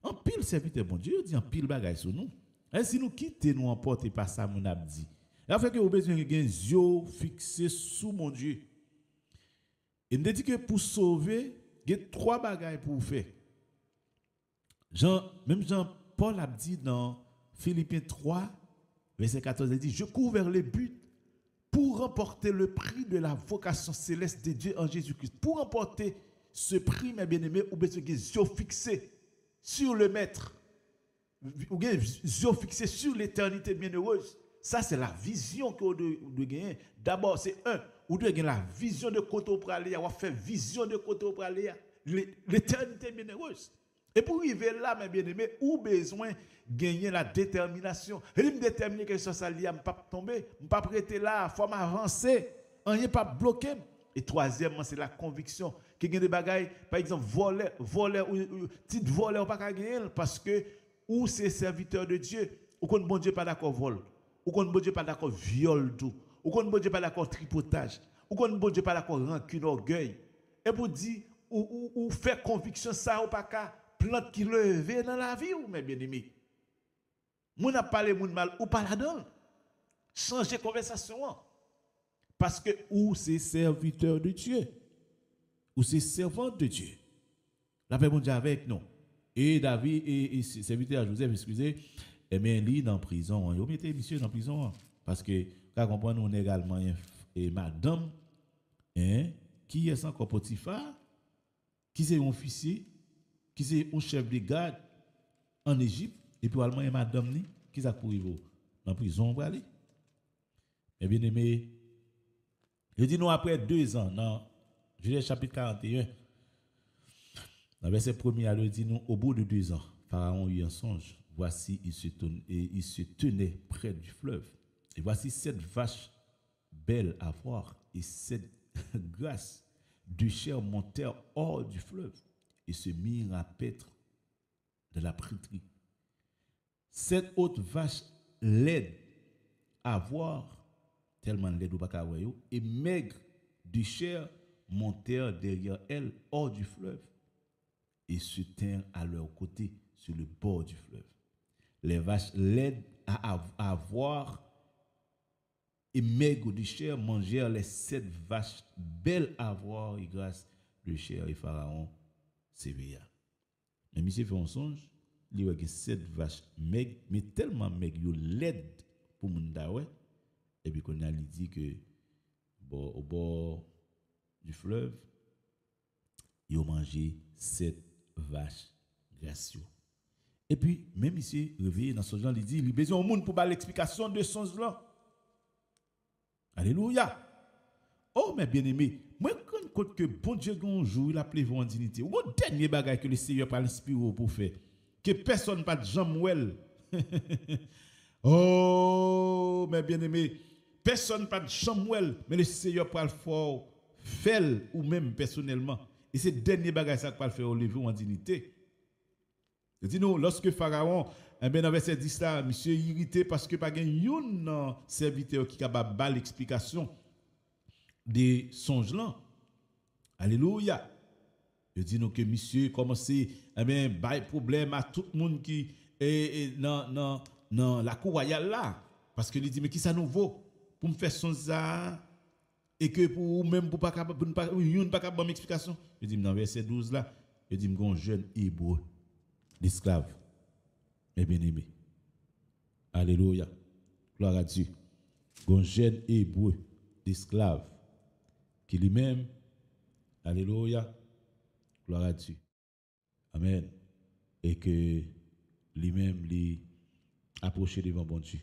En pile serviteur bon Dieu, dit en pile bagaille sur nous. Et si nous quittons, nous emportons pas ça, mon abdi. Et en fait, que vous avez besoin de les yeux fixés sous mon Dieu. Et nous dit que pour sauver, il y a 3 bagailles pour vous faire. Même Jean-Paul a dit dans Philippiens 3, verset 14, il dit, je cours vers le but pour remporter le prix de la vocation céleste de Dieu en Jésus-Christ. Pour remporter ce prix, mes bien-aimés, ou bien les yeux fixés sur le Maître, ou bien les yeux fixés sur l'éternité bienheureuse. Ça, c'est la vision que vous devez gagner. D'abord, c'est vous devez gagner la vision de côté pour aller, vous faire vision de côté pour aller, l'éternité bienheureuse. Et pour arriver là, mes bien-aimés, vous avez besoin de gagner la détermination. Et me déterminer que ça, je ne vais pas tomber, je ne vais pas prêter là, il faut m'avancer, on n'est pas bloqué. Et troisièmement, c'est la conviction. Qu'il y a des bagailles, par exemple, voler, petite voler, ou pas gagner, parce que, ou c'est serviteur de Dieu, ou qu'on bon Dieu pas d'accord vol, ou qu'on bon Dieu pas d'accord viol tout, ou qu'on bon Dieu pas d'accord tripotage, ou qu'on bon Dieu pas d'accord rancune, orgueil. Et pour dire, ou faire conviction ça, ou pas qu'à plante qui levé dans la vie, ou mes bien-aimés. Moun a parlé moun mal, ou pas là-dedans. Changer conversation. Parce que ou c'est serviteur de Dieu, ou c'est servant de Dieu. La paix mon Dieu avec nous. Et David et serviteur à Joseph, excusez, et bien lui dans prison. Vous mettez monsieur dans prison parce que quand comprendre on également et madame qui est encore Potiphar, qui c'est un officier, qui c'est un chef de garde en Égypte et puis allemand et madame ni qui ça pour arriver dans prison pour aller. Et bien aimé, je dis nous après 2 ans dans Genèse chapitre 41 dans verset 1er, il dit nous au bout de 2 ans Pharaon eut un songe. Voici, il se tenait près du fleuve. Et voici 7 vaches belles à voir et 7 grasses de chair montèrent hors du fleuve et se mirent à paître de la prêtrise. 7 autres vaches laides à voir, tellement laides ou pas et maigres de chair montèrent derrière elles hors du fleuve et se tinrent à leur côté sur le bord du fleuve. Les vaches laides à voir et maigres de chair mangèrent les 7 vaches belles à voir et grasses de chair et Pharaon s'éveilla. Mais monsieur fait un songe, il y a 7 vaches maigres, mais tellement maigres, laides pour mon dawe. Et puis qu'on a dit que au bord du fleuve, ils ont mangé 7 vaches gracieuses. Et puis, même ici, réveillé dans ce genre, il dit, il a besoin de monde pour avoir l'explication de son là. Alléluia. Oh, mes bien-aimés, moi, quand que bon Dieu, un jour, il a appelé vous en dignité. Ou un dernier bagage que le Seigneur pas l'inspiré pour faire. Que personne pas de Jean-Mouel. Oh, mes bien-aimés, personne pas de Jean-Mouel, mais le Seigneur pas le fort, fait ou même personnellement. Et c'est le dernier bagage ça va le faire au lever en dignité. Il dit nous, lorsque Pharaon, eh bien, dans verset 10 là, monsieur irrité parce que pas un serviteur qui est capable de l'explication des songes là. Alléluia. Il dit nous que monsieur commence eh bien, bail problème à tout le monde qui est dans la cour royale là. Parce que il dit, mais qui ça nous vaut pour me faire son ça et que pour même pour pas capable pas capable m'explication. Il dit dans verset 12 là, il dit un jeune hébreu l'esclave mes bien-aimés. Alléluia. Gloire à Dieu. Un jeune hébreu d'esclave qui lui-même, alléluia, gloire à Dieu. Amen. Et que lui-même lui approché devant bon Dieu.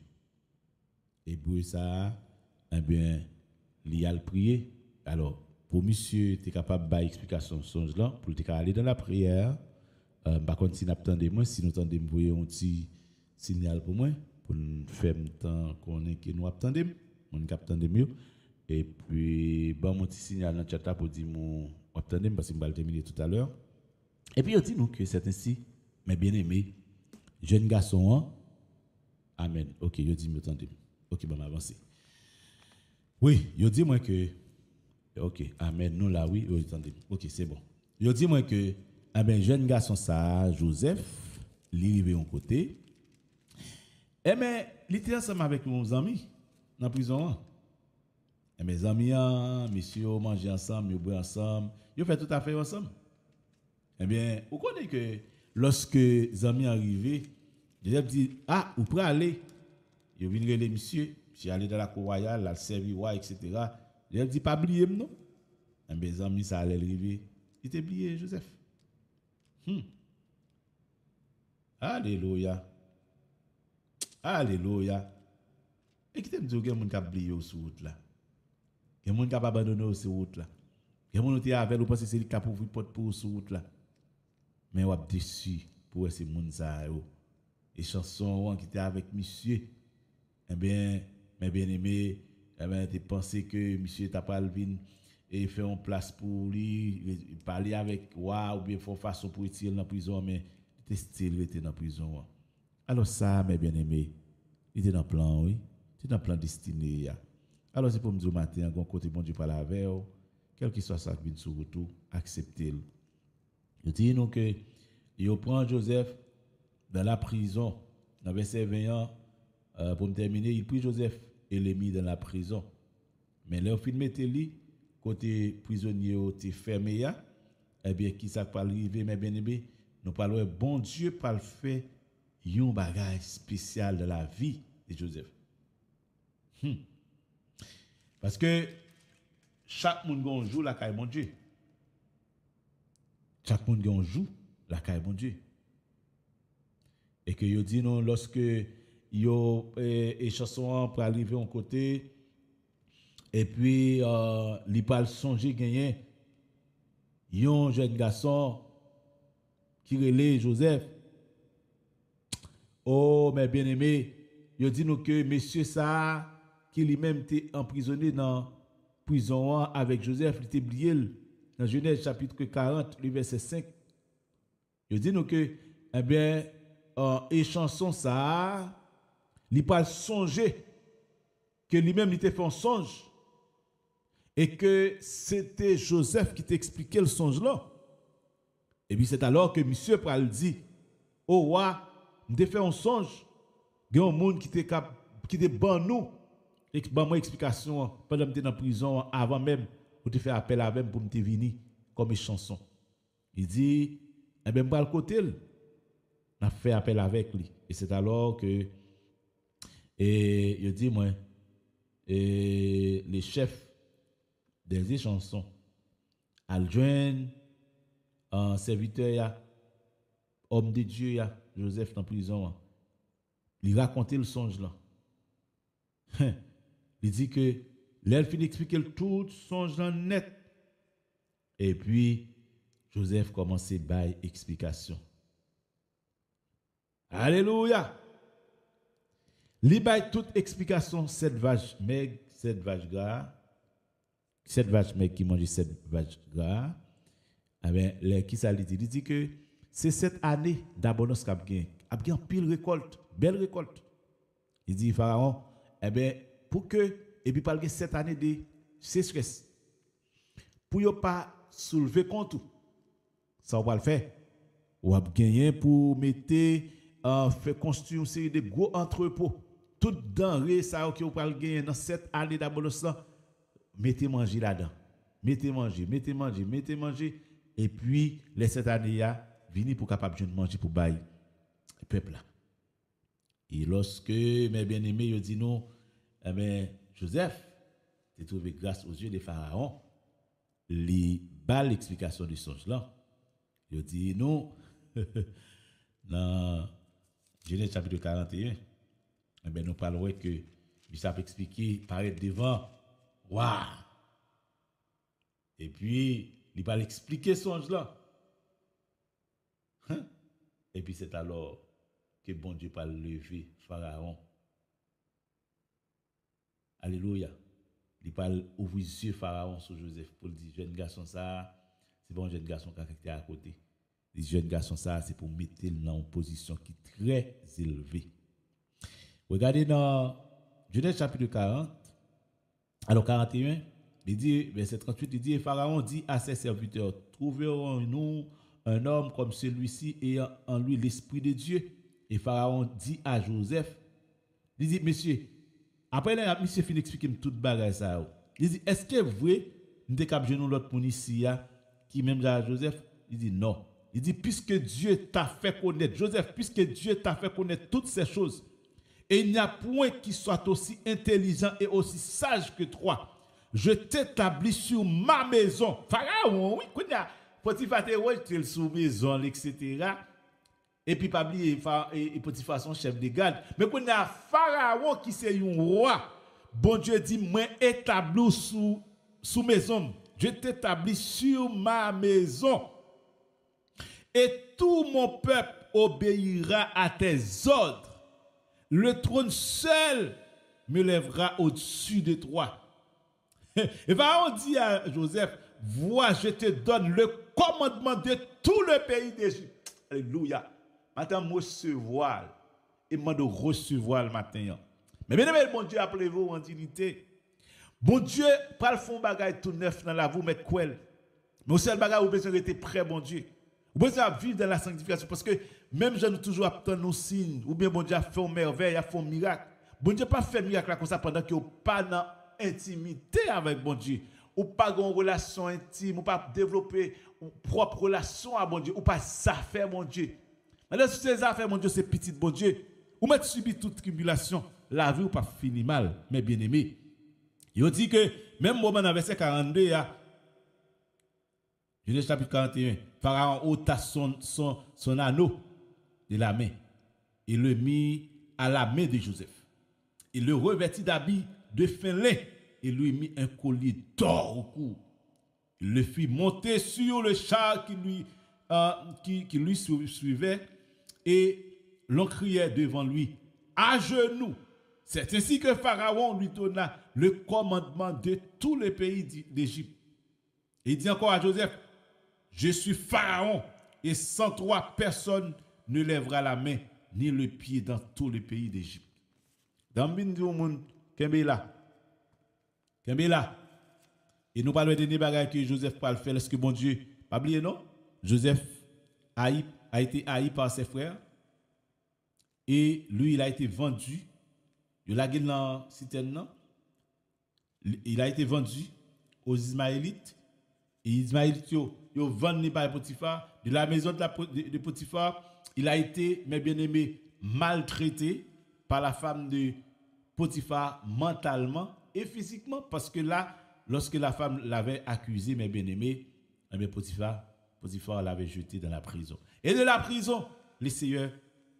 Hébreu ça, eh bien, il a le prier. Alors, pour monsieur, tu es capable de explication de songe là, pour te aller dans la prière. Par contre, si nous attendons moi, si nous attendons envoyer un petit signal pour moi, pour nous faire le temps qu'on est que nous attendons, on attendons mieux. Et puis, bon, mon petit signal dans le chat pour dire mon attendons parce que je vais le terminer tout à l'heure. Et puis, on dit nous que c'est ainsi, mes bien-aimés, jeunes garçons, hein? Amen. Ok, je dis, m'attendez. Ok, bon, avancer. Oui, je dis moi que, ok, amen, nous là, oui, attendez. Ok, c'est bon. Je dis moi que, ah ben, jeune garçon, ça, Joseph, il est arrivé en côté. Eh bien, il était ensemble avec mes amis dans la prison. Et mes amis, messieurs, manger ensemble, ils boivent ensemble, ils font tout à fait ensemble. Eh bien, vous connaissez que lorsque les amis arrivés, Joseph dit, ah, vous pouvez aller. Ils viennent les messieurs, je allé dans la cour royale, la servir, etc. Joseph dit, pas oublier, non? Eh bien, les amis, ça allait arriver. Il était oublié, Joseph. Alléluia. Alléluia. Et qui t'aime dire que les gens qui oublié sur route là? Les gens qui abandonné sur route là? Les gens qui avec ou penser c'est lui qui a ouvert porte pour sur route là? Mais on a déçu pour ces gens ça yo. Et chansons qui étaient avec monsieur. Eh bien, mes bien-aimés, eh bien, tu pensé que monsieur t'a pas venir et faire une place pour lui, parler avec ou bien faire façon pour être dans la prison, mais il était style, il était dans la prison. Alors ça, mes bien-aimés, il était dans le plan, oui. Il était dans le plan destiné. Alors c'est pour me dire matin, quand côté bon Dieu parle avec vous, quel que soit ça qui vient sur retour, acceptez-le. Je dis donc que il prend Joseph dans la prison, dans verset 20 pour me terminer, il prit Joseph et l'a mis dans la prison. Mais là, au fin de lui, côté prisonnier était fermé, eh bien, qui ça peut arriver, mes bien-aimés, nous parlons, bon Dieu, par le fait, un bagage spécial de la vie de Joseph. Parce que chaque monde qui joue la caille mon Dieu. Chaque monde qui joue la caille mon Dieu. Et que yo dit non, lorsque yo et chanson pour arriver en côté, et puis il parle songer gagner un jeune garçon qui relève Joseph. Oh, mes bien-aimés, yo dit nous que monsieur ça qui lui-même était emprisonné dans prison avec Joseph, il était oublié dans Genèse chapitre 40, le verset 5. Yo dit nous que eh bien et chanson ça, il parle songer que lui-même il était fait un songe et que c'était Joseph qui t'expliquait le songe là. Et puis c'est alors que monsieur pral dit, oh roi, m'te fait un songe, il y a un monde qui était ban nous et qui ban moi explication pendant que j'étais dans la prison avant même pour te faire appel avec pour me venir comme une chanson. Il dit, eh bien m'pral côté n'a fait appel avec lui et c'est alors que et il dit moi et les chefs des chansons al joindre un serviteur homme de Dieu Joseph dans prison. Il racontait le songe là. Il dit que l'elle finit d'expliquer tout songe là net. Et puis Joseph commençait par explication. Alléluia. Il baille toute explication, cette vache maigre, cette vache gras, cette vache maigre qui mange cette vache gras. Eh bien, qui ça lui dit? Il dit que c'est cette année d'abondance qu'a gagné. A gagné pile récolte, belle récolte. Il dit Pharaon, eh bien, pour que, et puis parler cette année de sécheresse, pour ne pas soulever contre, ça on va le faire. On va gagner pour mettre, faire construire une série de gros entrepôts. Toutes denrées, ça que vous pouvez gagner dans cette année d'abondance, mettez manger là-dedans. Mettez manger. Et puis, les cette année, venez pour capable de manger pour bailler le peuple là. Et lorsque mes bien-aimés, ils disent non, eh bien, Joseph, tu trouvé grâce aux yeux des pharaons, les bas l'explication du songe là. Il dit non, dans Genèse chapitre 41, eh bien, nous parlons que ça peut expliquer, paraître devant, waouh! Et puis, il va expliquer ce songe là. Hein? Et puis, c'est alors que bon Dieu va lever Pharaon. Alléluia. Il va ouvrir les yeux Pharaon sur Joseph pour dire, jeune garçon, ça, c'est bon, jeune garçon qui est à côté. Les jeunes garçons, ça, c'est pour mettre dans une position qui est très élevée. Regardez dans Genèse chapitre 40, alors 41, il dit, verset 38, il dit, Pharaon dit à ses serviteurs, trouverons-nous un homme comme celui-ci ayant en lui l'esprit de Dieu? Et Pharaon dit à Joseph, il dit, monsieur, après là, monsieur finit d'expliquer toute bagage ça. Il dit, est-ce que vous voyez, nous avons l'autre pour ici, qui même à Joseph? Il dit, non. Il dit, puisque Dieu t'a fait connaître, Joseph, puisque Dieu t'a fait connaître toutes ces choses, et il n'y a point qui soit aussi intelligent et aussi sage que toi, je t'établis sur ma maison. Pharaon, oui, Potiphar te sous maison, etc. Et puis, pas oublier, et Potiphar son chef de garde. Mais quand il y a Pharaon qui c'est un roi, bon Dieu dit, moi établis sous maison. Je t'établis sur ma maison. Et tout mon peuple obéira à tes ordres. Le trône seul me lèvera au-dessus de toi. Et Pharaon dit à Joseph, vois, je te donne le commandement de tout le pays d'Égypte. Alléluia. Maintenant, je recevoir. Et je recevoir le matin. Mais bien aimé, bon Dieu, appelez-vous en dignité. Bon Dieu, pas le fond bagaille tout neuf dans la vous mettre quoi. Mais aussi le bagaille, vous besoin d'être prêt, bon Dieu. Vous besoin de vivre dans la sanctification. Parce que même je nous toujours attendre nos signes. Ou bien bon Dieu a fait une merveille, a fait un miracle. Bon Dieu pas fait miracle comme ça pendant que vous pas dans intimité avec bon Dieu. Ou pas une relation intime, ou pas développer une propre relation à bon Dieu, ou pas ça faire bon Dieu. Maintenant, si ces affaires, mon Dieu, c'est petit, bon Dieu. Ou mettre subi toute tribulation, la vie ou pas fini mal, mais bien aimé. Il dit que, même moment dans verset 42, Genèse chapitre 41, Pharaon ôta son anneau de la main et le mit à la main de Joseph. Il le revêtit d'habits de fin lin et lui mit un collier d'or au cou. Il le fit monter sur le char qui lui suivait et l'on criait devant lui, à genoux. C'est ainsi que Pharaon lui donna le commandement de tous les pays d'Égypte. Il dit encore à Joseph, je suis Pharaon et sans toi personne ne lèvera la main ni le pied dans tous les pays d'Égypte. Dans le monde, Kembela. Et nous parlons de bagages que Joseph peut faire. Est-ce que bon Dieu, pas oublier non? Joseph a été haï par ses frères. Et lui, il a été vendu. Il a gagné dans citerne. Il a été vendu aux Ismaélites. Et les Ismaélites, ils ont vendu par Potiphar. De la maison de Potiphar, il a été, mes bien-aimés, maltraité par la femme de Potiphar mentalement et physiquement. Parce que là, lorsque la femme l'avait accusé, mes bien-aimés, Potiphar l'avait jeté dans la prison. Et de la prison, le Seigneur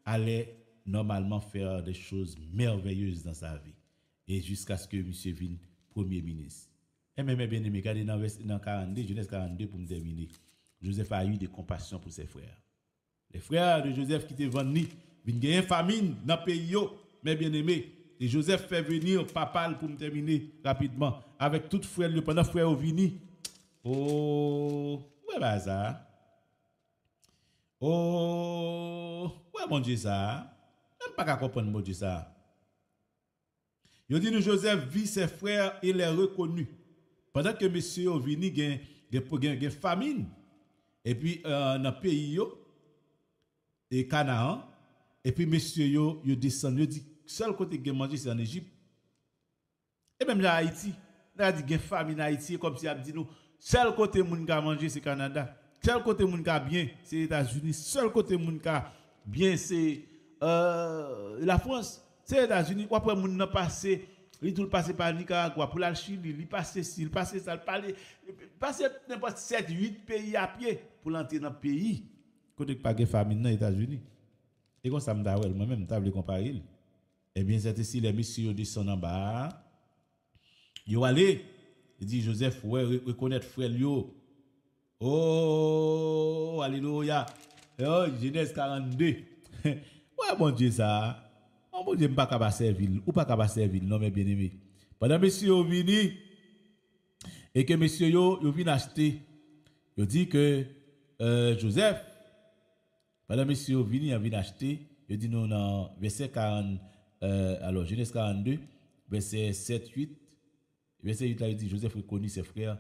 allait normalement faire des choses merveilleuses dans sa vie. Et jusqu'à ce que M. vienne Premier ministre. Et mes bien-aimés, regardez dans 42, Genèse 42 pour me terminer. Joseph a eu de compassion pour ses frères. Les frères de Joseph qui étaient vendus, ils ont gagné famine dans le pays, mes bien-aimés. Et Joseph fait venir papa pour me terminer rapidement. Avec tout frère, pendant frère au vini. Oh, ouais, bah ça. Oh, ouais, mon Dieu, ça. Même pas qu'à comprendre, mon Dieu, ça. Il dit, nous, Joseph vit ses frères et les reconnus. Pendant que monsieur est venu, il y a une famine. Et puis, dans le pays, et Canaan, et puis monsieur, il descend, il dit, seul côté qui a mangé, c'est en Égypte. Et même là, Haïti, là, il dit, il y a une famine en Haïti, comme si il dit, nous, seul côté où il a mangé, c'est Canada. Seul côté où il a bien, c'est les États-Unis. Seul côté où il a bien, c'est la France. C'est les États-Unis. Après, il n'a passé. Il tout passé par Nicaragua, pour la Chili, il passe ci, il passe ça, il passe n'importe 7, 8 pays à pied pour entrer dans le pays. Côté pas de famine dans les États-Unis. Et comme ça, moi-même, je voulais comparer. Eh bien, c'est ici, les messieurs descendent en bas. Ils ont allé, il dit Joseph, ouais, reconnaître frère Lio. Oh, alléluia. Oh, Genèse 42. Ouais, bon Dieu, ça. On ne peut pas servir, ou pas servir, non, mais bien aimé. Pendant que monsieur est venu, et que monsieur est venu acheter, il dit que Joseph, pendant que monsieur est venu acheter, il dit non, dans verset 40, alors Genèse 42, verset 7, 8, verset 8, là, il dit Joseph reconnut ses frères,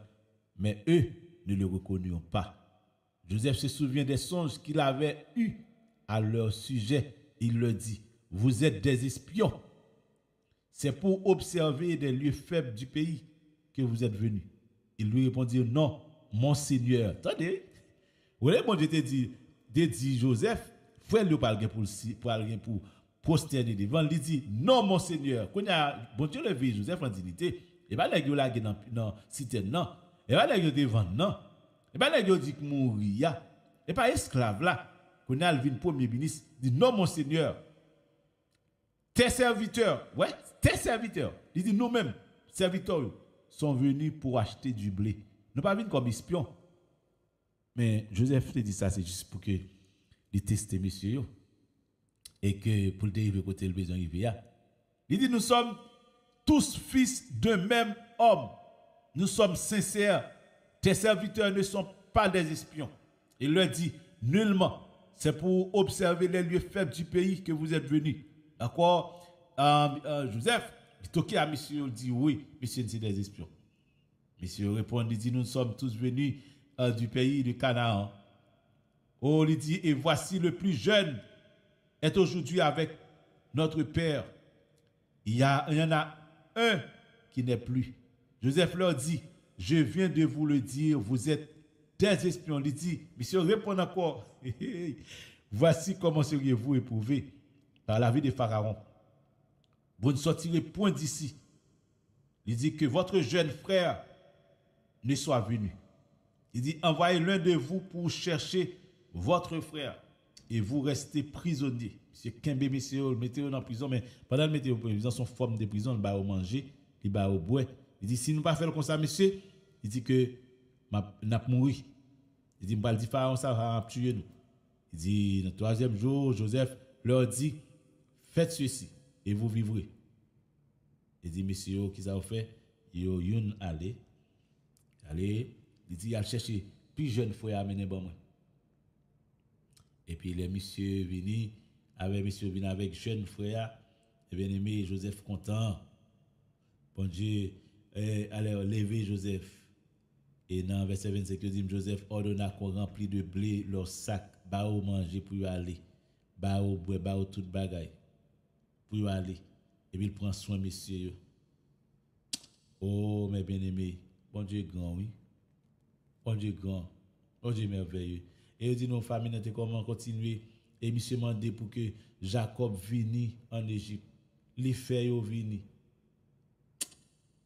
mais eux ne le reconnurent pas. Joseph se souvient des songes qu'il avait eus à leur sujet. Il leur dit, vous êtes des espions. C'est pour observer des lieux faibles du pays que vous êtes venus. Il lui répondit, non, mon Seigneur. Attendez. Vous voyez, mon Dieu te dit Joseph, frère lui parle pour prosterner devant. Il dit, non, mon Seigneur. Quand bon Dieu le vit Joseph en dignité, et pas les gens dans la cité, non. Et pas les gens devant, non. Et pas les gens dit que mourir. Et pas esclave là. Quand il vient premier ministre, il dit, non, mon Seigneur. Tes serviteurs, il dit nous-mêmes, serviteurs, sont venus pour acheter du blé. Nous pas venus comme espions. Mais Joseph te dit ça, c'est juste pour que il teste messieurs et que pour le dériver côté le besoin il dit nous sommes tous fils d'un même homme. Nous sommes sincères. Tes serviteurs ne sont pas des espions. Il leur dit nullement. C'est pour observer les lieux faibles du pays que vous êtes venus. D'accord? Joseph, il toquait à monsieur, il dit oui, monsieur, c'est des espions. Monsieur répond, il dit nous sommes tous venus du pays de Canaan. Oh, il dit, et voici le plus jeune est aujourd'hui avec notre père. Il y en a un qui n'est plus. Joseph leur dit, je viens de vous le dire, vous êtes des espions. Il dit, monsieur répond encore, voici comment seriez-vous éprouvés par la vie de Pharaon. Vous ne sortirez point d'ici. Il dit que votre jeune frère ne soit venu. Il dit, envoyez l'un de vous pour chercher votre frère et vous restez prisonnier. Monsieur Kembe, monsieur, mettez-le en prison, mais pendant le mettez en prison, son forme de prison, il va au manger, il va au bois. Il dit, si nous ne pas faire comme ça, monsieur, il dit que n'a pas mouru. Il dit, je vais dire, Pharaon, ça va tuer nous. Il dit, le troisième jour, Joseph leur dit, faites ceci et vous vivrez. Il dit, messieurs, qui ça fait? Il allez. Il dit, il a cherché plus jeune frère à amener bon moi. Et puis les messieurs viennent avec jeune frère, et bien aimé Joseph content. Bon Dieu, allez lever Joseph. Et dans verset 25, il dit, Joseph ordonna qu'on remplit de blé leur sac, ba au manger pour y aller, ba au bois, ba au tout bagaille, pour y aller. Et puis il prend soin messieurs. Oh, mes bien-aimés, bon Dieu grand, oui. Bon Dieu grand, bon Dieu merveilleux. Et il dit, nos familles, comment continuer. Et monsieur mandé pour que Jacob vienne en Égypte. Les frères viennent.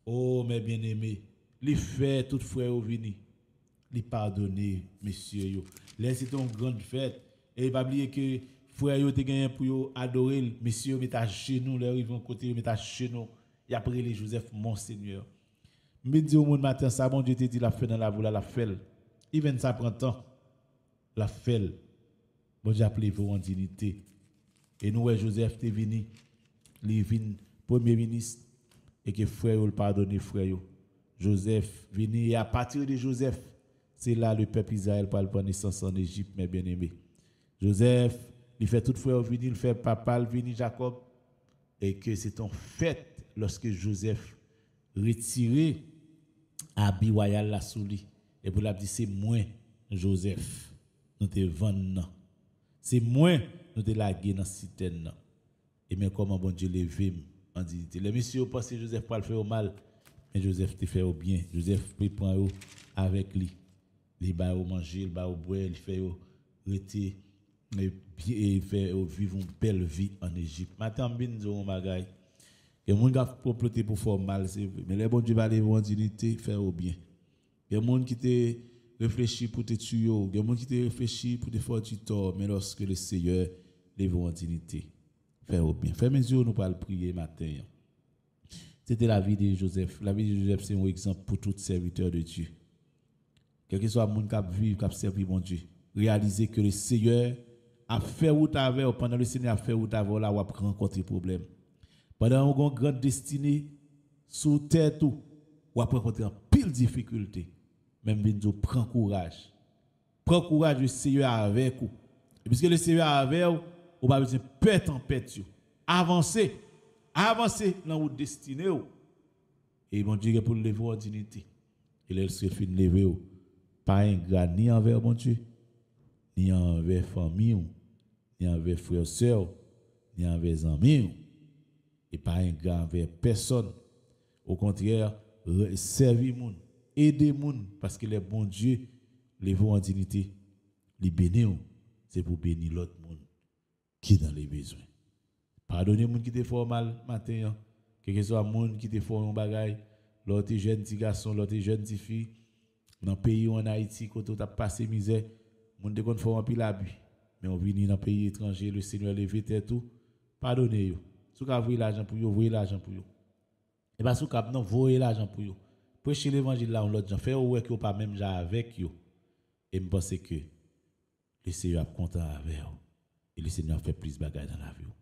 Oh, mes bien-aimés, les frères, tout frères viennent. Les pardonner, messieurs. Laissez une grande fête. Et il va oublier que frères ont gagné pour adorer. Messieurs, mettez à genoux, ils vont côté, mettez à genoux. Et après les Joseph, mon Seigneur. Mais dis au monde matin, ça, bon Dieu te dit la fait dans la voie, la fait. Even ça prend temps. La fait. Bon Dieu appelé vous en dignité. Et nous, Joseph, t'es venu. Il vient premier ministre. Et que frère, le pardonne, frère. Joseph, venu. Et à partir de Joseph, c'est là le peuple Israël pour la naissance en Égypte, mes bien-aimés. Joseph, il fait tout frère venir, il fait papa venir Jacob, et que c'est en fait lorsque Joseph retiré habit royal la sous lui et pour la dire c'est moi Joseph nous te vendre c'est moi nous te laguer dans citerne et mais comment bon Dieu lever en dignité les messieurs pensent que Joseph pas le faire au mal mais Joseph te fait au bien Joseph prend avec lui il ba au manger il ba au boire il fait rester et fait vivre une belle vie en Égypte matin bien nous bagaille que moun gars comploter pour faire mal c'est vrai mais les bon Dieu va lever en dignité faire au bien il y a monde qui te réfléchit pour te tuer il y a monde qui te réfléchit pour te faire du tort mais lorsque le Seigneur lève en dignité faire au bien fait mes yeux nous pas le prier matin c'était la vie de Joseph c'est un exemple pour tout serviteur de Dieu quel que soit le monde qui vit qui servir mon Dieu réaliser que le Seigneur a fait route avec pendant le Seigneur a fait route avec là ou a rencontrer problème pendant une grande destinée sous terre tout ou après rencontrer en pile difficulté même Benzo prend courage le Seigneur avec vous et puisque le Seigneur avec vous on va besoin pète en pète avancer dans votre destinée et bon Dieu pour lever en dignité il est se fin lever pas ingrat ni envers mon Dieu ni envers famille ni envers frères sœurs ni envers amis et pas ingrat envers personne au contraire servir moun aider moun parce que les bon Dieu les vont en dignité les bénir c'est pour bénir l'autre monde qui dans les besoins pardonnez moun qui te fait mal matin quel que soit moun qui te fait un bagage l'autre jeune petit garçon l'autre jeune petite fille dans pays en Haïti quand on a passé misère moun de kon fait un pile abus mais on vient dans pays étranger le Seigneur lever tête tout pardonnez yo sou ka voyer l'argent pour yo voyer l'argent pour yo et pas sou ka non voyer l'argent pour yo prêcher l'évangile là on l'autre gens faire ouais que pas même ja avec yo et me penser que le Seigneur est content avec vous et le Seigneur fait plus bagaille dans la vie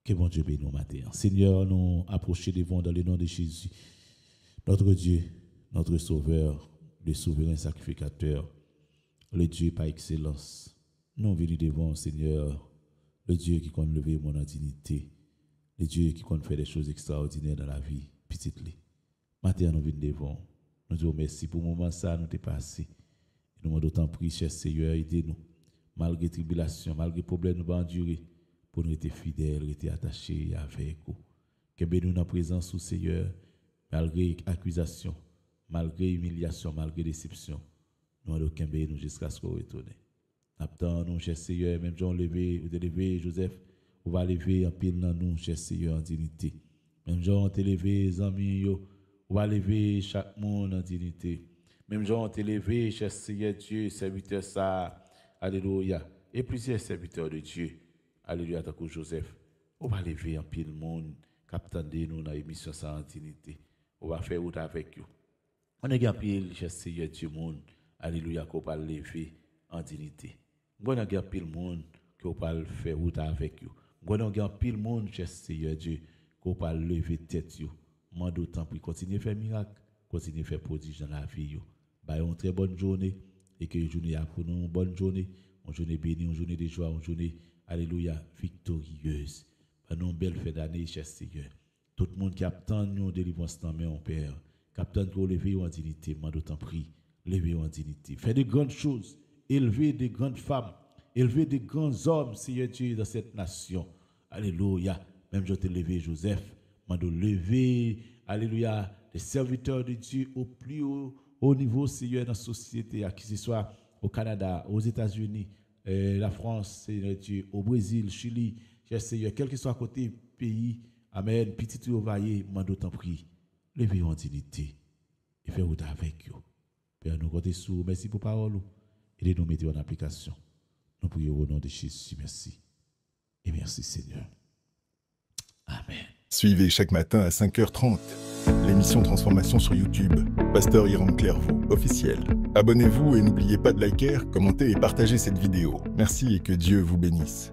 que bon Dieu bénisse nous matin Seigneur nous approcher devant dans le nom de Jésus notre Dieu notre sauveur le souverain sacrificateur le Dieu par excellence nous venons devant Seigneur le Dieu qui compte lever mon dignité le Dieu qui compte faire des choses extraordinaires dans la vie petite li matin nous venons devant nous disons merci pour le moment ça nous t'est passé nous demandons d'autant prier cher Seigneur aidez-nous malgré tribulation malgré problème nous va endurer pour nous être fidèles rester attachés avec vous que nous dans présence au Seigneur malgré accusation malgré humiliation malgré déception nous allons nous jusqu'à ce qu'on retourne attends nous cher Seigneur même Jean levé Joseph on va lever en pile dans nous cher Seigneur en dignité même Jean te levé amis yo on va lever chaque monde en dignité même Jean te levé cher Seigneur Dieu serviteur ça alléluia et plusieurs serviteurs de Dieu alléluia tant que Joseph on va lever en pile monde capitaine nous dans émission ça en dignité on va faire route avec vous on est en pile cher Seigneur Dieu monde alléluia qu'on va lever en dignité on a en pile monde qu'on va faire route avec vous on a en pile monde cher Seigneur Dieu qu'on va lever tête yo mande autant pour continuer faire miracle continuer faire prodige dans la vie yo ba une très bonne journée et que journée a pour nous une bonne journée une journée bénie une journée de joie une journée alléluia victorieuse ba nous belle fin d'année cher Seigneur tout le monde qui attend nous délivrance dans main Père capitaine pour lever en dignité mande autant prie lever en dignité faire de grandes choses élever de grandes femmes élever de grands hommes Seigneur Dieu dans cette nation alléluia même je te lever Joseph mande lever alléluia les serviteurs de Dieu au plus haut niveau Seigneur dans la société que ce soit au Canada aux États-Unis la France Seigneur Dieu au Brésil Chili Seigneur quel que soit côté pays amen petit ou vaillé mande autant prie lever en dignité et faire route avec vous Père nous comptons sur merci pour parole et de nous mettre en application nous prions au nom de Jésus merci et merci Seigneur amen. Suivez chaque matin à 5h30 l'émission Transformation sur YouTube, Pasteur Iran Clairvaux, officiel. Abonnez-vous et n'oubliez pas de liker, commenter et partager cette vidéo. Merci et que Dieu vous bénisse.